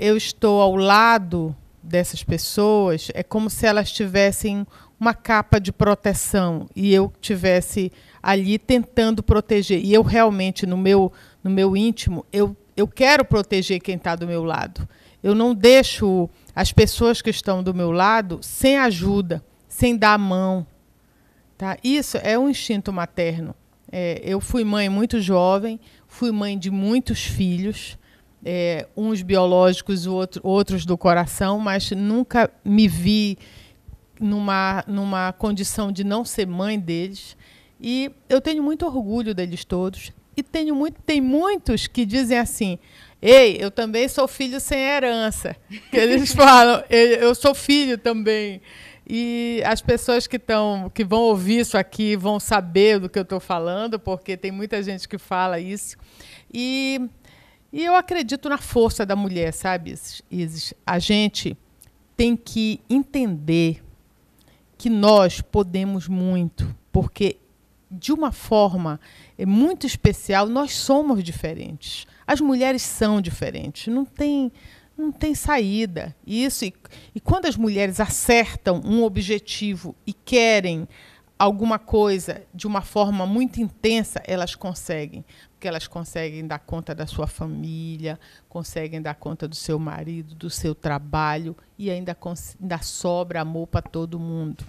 eu estou ao lado dessas pessoas, é como se elas tivessem uma capa de proteção e eu tivesse ali tentando proteger. E eu realmente, no meu íntimo, eu quero proteger quem está do meu lado. Eu não deixo as pessoas que estão do meu lado sem ajuda, sem dar a mão. Tá? Isso é um instinto materno. Eu fui mãe muito jovem, fui mãe de muitos filhos, uns biológicos, outros do coração, mas nunca me vi numa condição de não ser mãe deles. E eu tenho muito orgulho deles todos. E tem muitos que dizem assim: ei, eu também sou filho sem herança. Que eles falam, eu sou filho também. E as pessoas que vão ouvir isso aqui vão saber do que eu estou falando, porque tem muita gente que fala isso. E eu acredito na força da mulher, sabe, Isis? A gente tem que entender que nós podemos muito, porque, de uma forma muito especial, nós somos diferentes. As mulheres são diferentes, não tem saída. Isso, e quando as mulheres acertam um objetivo e querem alguma coisa de uma forma muito intensa, elas conseguem. Porque elas conseguem dar conta da sua família, conseguem dar conta do seu marido, do seu trabalho, e ainda sobra amor para todo mundo.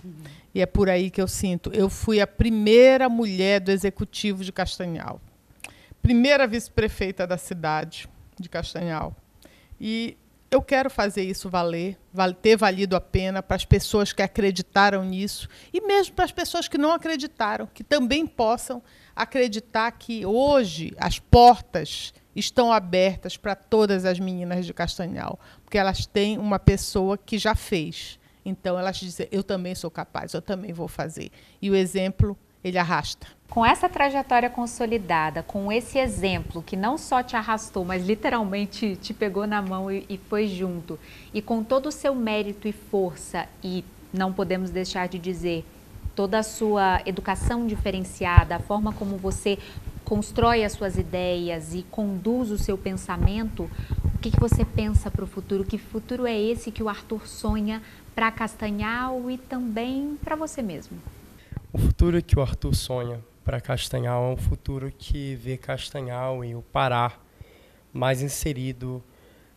E é por aí que eu sinto. Eu fui a primeira mulher do Executivo de Castanhal. Primeira vice-prefeita da cidade de Castanhal. E eu quero fazer isso ter valido a pena para as pessoas que acreditaram nisso e mesmo para as pessoas que não acreditaram, que também possam acreditar que hoje as portas estão abertas para todas as meninas de Castanhal, porque elas têm uma pessoa que já fez. Então, elas dizem, eu também sou capaz, eu também vou fazer. E o exemplo, ele arrasta. Com essa trajetória consolidada, com esse exemplo que não só te arrastou, mas literalmente te pegou na mão e foi junto, e com todo o seu mérito e força, e não podemos deixar de dizer, toda a sua educação diferenciada, a forma como você constrói as suas ideias e conduz o seu pensamento, o que você pensa para o futuro? Que futuro é esse que o Arthur sonha para Castanhal e também para você mesmo? O futuro que o Arthur sonha para Castanhal é um futuro que vê Castanhal e o Pará mais inserido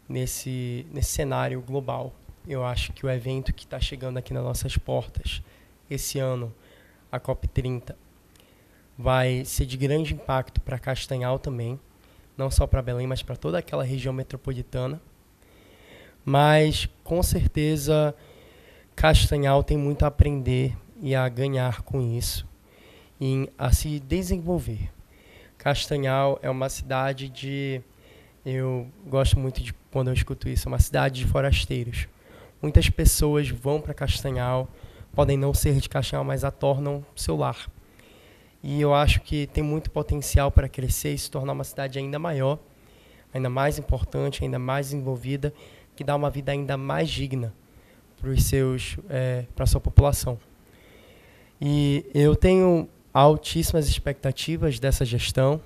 nesse cenário global. Eu acho que o evento que está chegando aqui nas nossas portas, esse ano, a COP30, vai ser de grande impacto para Castanhal também, não só para Belém, mas para toda aquela região metropolitana. Mas, com certeza, Castanhal tem muito a aprender e a ganhar com isso, a se desenvolver. Castanhal é uma cidade eu gosto muito de, quando eu escuto isso, é uma cidade de forasteiros. Muitas pessoas vão para Castanhal, podem não ser de Castanhal, mas a tornam seu lar. E eu acho que tem muito potencial para crescer e se tornar uma cidade ainda maior, ainda mais importante, ainda mais desenvolvida, que dá uma vida ainda mais digna para a sua população. E eu tenho altíssimas expectativas dessa gestão,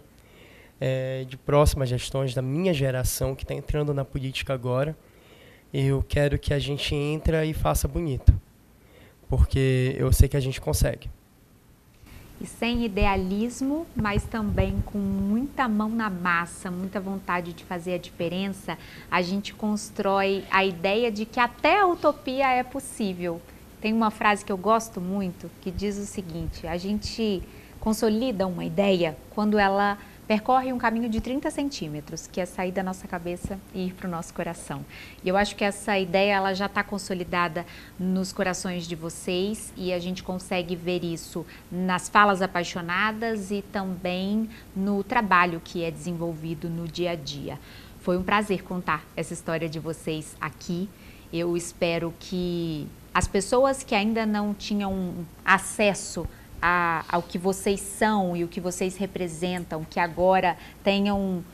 de próximas gestões, da minha geração, que está entrando na política agora. Eu quero que a gente entre e faça bonito, porque eu sei que a gente consegue. E sem idealismo, mas também com muita mão na massa, muita vontade de fazer a diferença, a gente constrói a ideia de que até a utopia é possível. Tem uma frase que eu gosto muito, que diz o seguinte: a gente consolida uma ideia quando ela percorre um caminho de 30 centímetros, que é sair da nossa cabeça e ir para o nosso coração. E eu acho que essa ideia ela já está consolidada nos corações de vocês e a gente consegue ver isso nas falas apaixonadas e também no trabalho que é desenvolvido no dia a dia. Foi um prazer contar essa história de vocês aqui. Eu espero que as pessoas que ainda não tinham acesso ao que vocês são e o que vocês representam, que agora tenham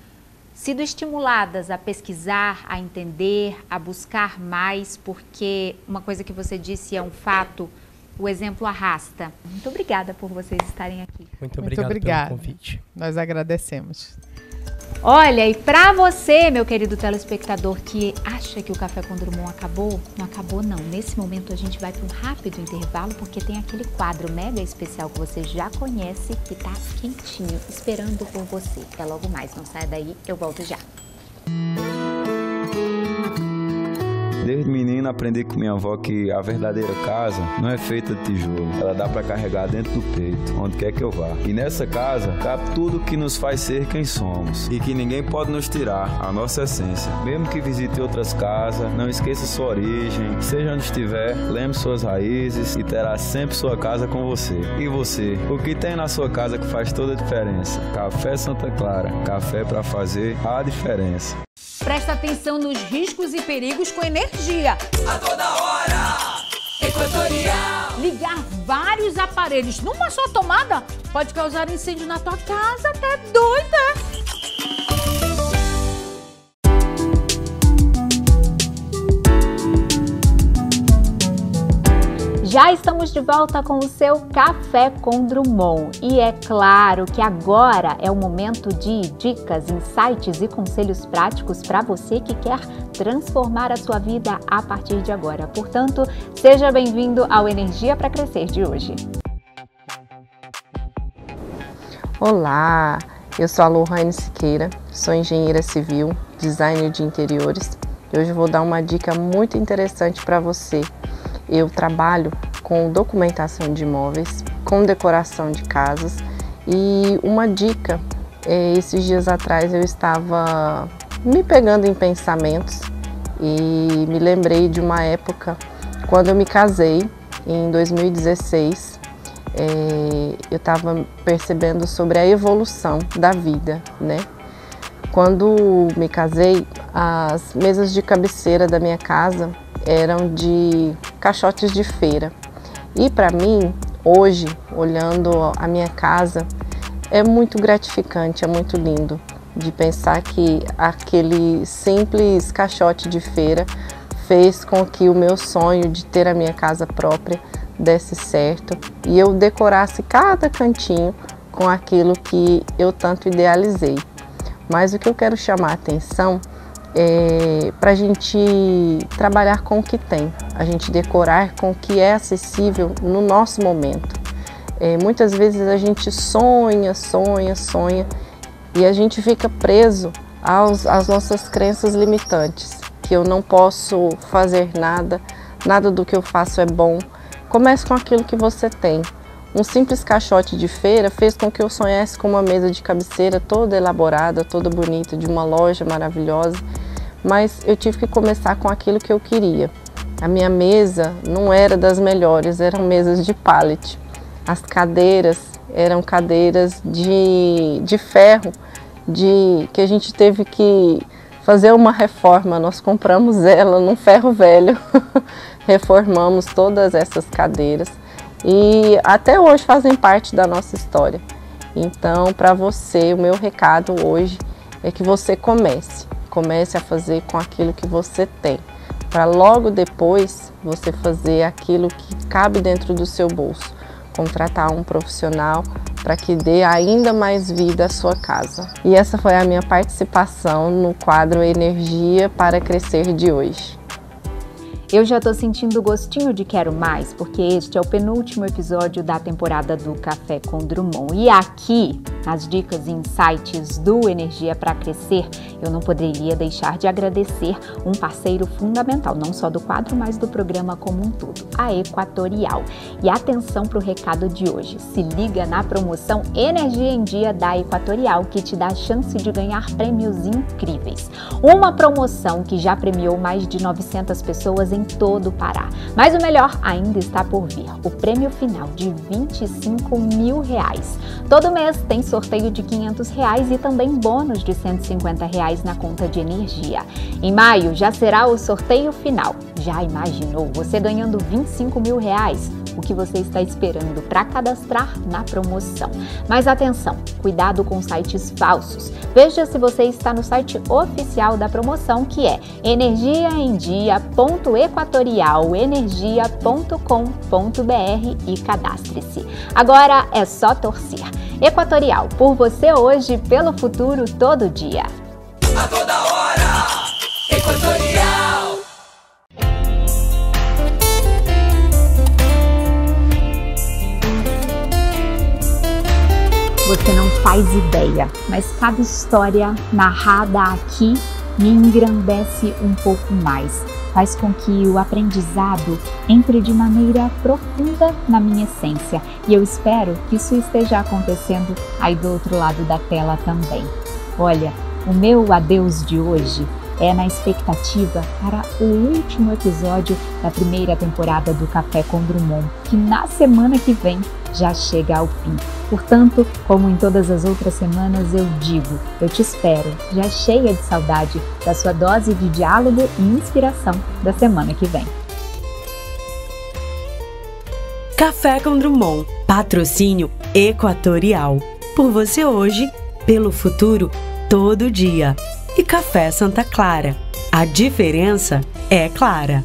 sido estimuladas a pesquisar, a entender, a buscar mais, porque uma coisa que você disse é um fato, o exemplo arrasta. Muito obrigada por vocês estarem aqui. Muito obrigado pelo convite. Nós agradecemos. Olha, e para você, meu querido telespectador, que acha que o Café com Drummond acabou, não acabou não. Nesse momento a gente vai para um rápido intervalo, porque tem aquele quadro mega especial que você já conhece, que tá quentinho, esperando por você. É logo mais, não saia daí, eu volto já. Desde menina menino, aprendi com minha avó que a verdadeira casa não é feita de tijolo. Ela dá pra carregar dentro do peito, onde quer que eu vá. E nessa casa cabe tudo que nos faz ser quem somos e que ninguém pode nos tirar a nossa essência. Mesmo que visite outras casas, não esqueça sua origem. Seja onde estiver, lembre suas raízes e terá sempre sua casa com você. E você, o que tem na sua casa que faz toda a diferença? Café Santa Clara, café para fazer a diferença. Presta atenção nos riscos e perigos com energia. A toda hora, Equatorial. Ligar vários aparelhos numa só tomada pode causar incêndio na tua casa, tá doida? Já estamos de volta com o seu Café com Drummond e é claro que agora é o momento de dicas, insights e conselhos práticos para você que quer transformar a sua vida a partir de agora. Portanto, seja bem-vindo ao Energia para Crescer de hoje. Olá, eu sou a Lohane Siqueira, sou engenheira civil, designer de interiores e hoje vou dar uma dica muito interessante para você. Eu trabalho com documentação de imóveis, com decoração de casas e uma dica, esses dias atrás eu estava me pegando em pensamentos e me lembrei de uma época quando eu me casei, em 2016, eu estava percebendo sobre a evolução da vida, né? Quando me casei, as mesas de cabeceira da minha casa eram de caixotes de feira. E para mim, hoje, olhando a minha casa, é muito gratificante, é muito lindo de pensar que aquele simples caixote de feira fez com que o meu sonho de ter a minha casa própria desse certo e eu decorasse cada cantinho com aquilo que eu tanto idealizei. Mas o que eu quero chamar a atenção para a gente trabalhar com o que tem, a gente decorar com o que é acessível no nosso momento. Muitas vezes a gente sonha e a gente fica preso às nossas crenças limitantes, que eu não posso fazer nada do que eu faço é bom. Comece com aquilo que você tem. Um simples caixote de feira fez com que eu sonhasse com uma mesa de cabeceira toda elaborada, toda bonita, de uma loja maravilhosa, mas eu tive que começar com aquilo que eu queria. A minha mesa não era das melhores, eram mesas de pallet. As cadeiras eram cadeiras de ferro, que a gente teve que fazer uma reforma. Nós compramos ela num ferro velho, reformamos todas essas cadeiras. E até hoje fazem parte da nossa história. Então, para você, o meu recado hoje é que você comece a fazer com aquilo que você tem, para logo depois você fazer aquilo que cabe dentro do seu bolso, contratar um profissional para que dê ainda mais vida à sua casa. E essa foi a minha participação no quadro Energia para Crescer de hoje. Eu já tô sentindo gostinho de quero mais, porque este é o penúltimo episódio da temporada do Café com Drummond. E aqui, nas dicas e insights do Energia para Crescer, eu não poderia deixar de agradecer um parceiro fundamental, não só do quadro, mas do programa como um todo, a Equatorial. E atenção para o recado de hoje, se liga na promoção Energia em Dia da Equatorial, que te dá a chance de ganhar prêmios incríveis. Uma promoção que já premiou mais de 900 pessoas em todo o Pará. Mas o melhor ainda está por vir, o prêmio final de R$25 mil. Todo mês tem sorteio de R$500 e também bônus de R$150 na conta de energia. Em maio já será o sorteio final. Já imaginou você ganhando R$25 mil? O que você está esperando para cadastrar na promoção? Mas atenção, cuidado com sites falsos. Veja se você está no site oficial da promoção, que é energiaemdia.equatorialenergia.com.br e cadastre-se. Agora é só torcer. Equatorial, por você hoje, pelo futuro todo dia. A toda hora, Equatorial. Você não faz ideia, mas cada história narrada aqui me engrandece um pouco mais, faz com que o aprendizado entre de maneira profunda na minha essência. E eu espero que isso esteja acontecendo aí do outro lado da tela também. Olha, o meu adeus de hoje é na expectativa para o último episódio da primeira temporada do Café com Drummond, que na semana que vem já chega ao fim. Portanto, como em todas as outras semanas, eu digo, eu te espero, já cheia de saudade da sua dose de diálogo e inspiração da semana que vem. Café com Drummond, patrocínio Equatorial. Por você hoje, pelo futuro, todo dia. E Café Santa Clara. A diferença é clara.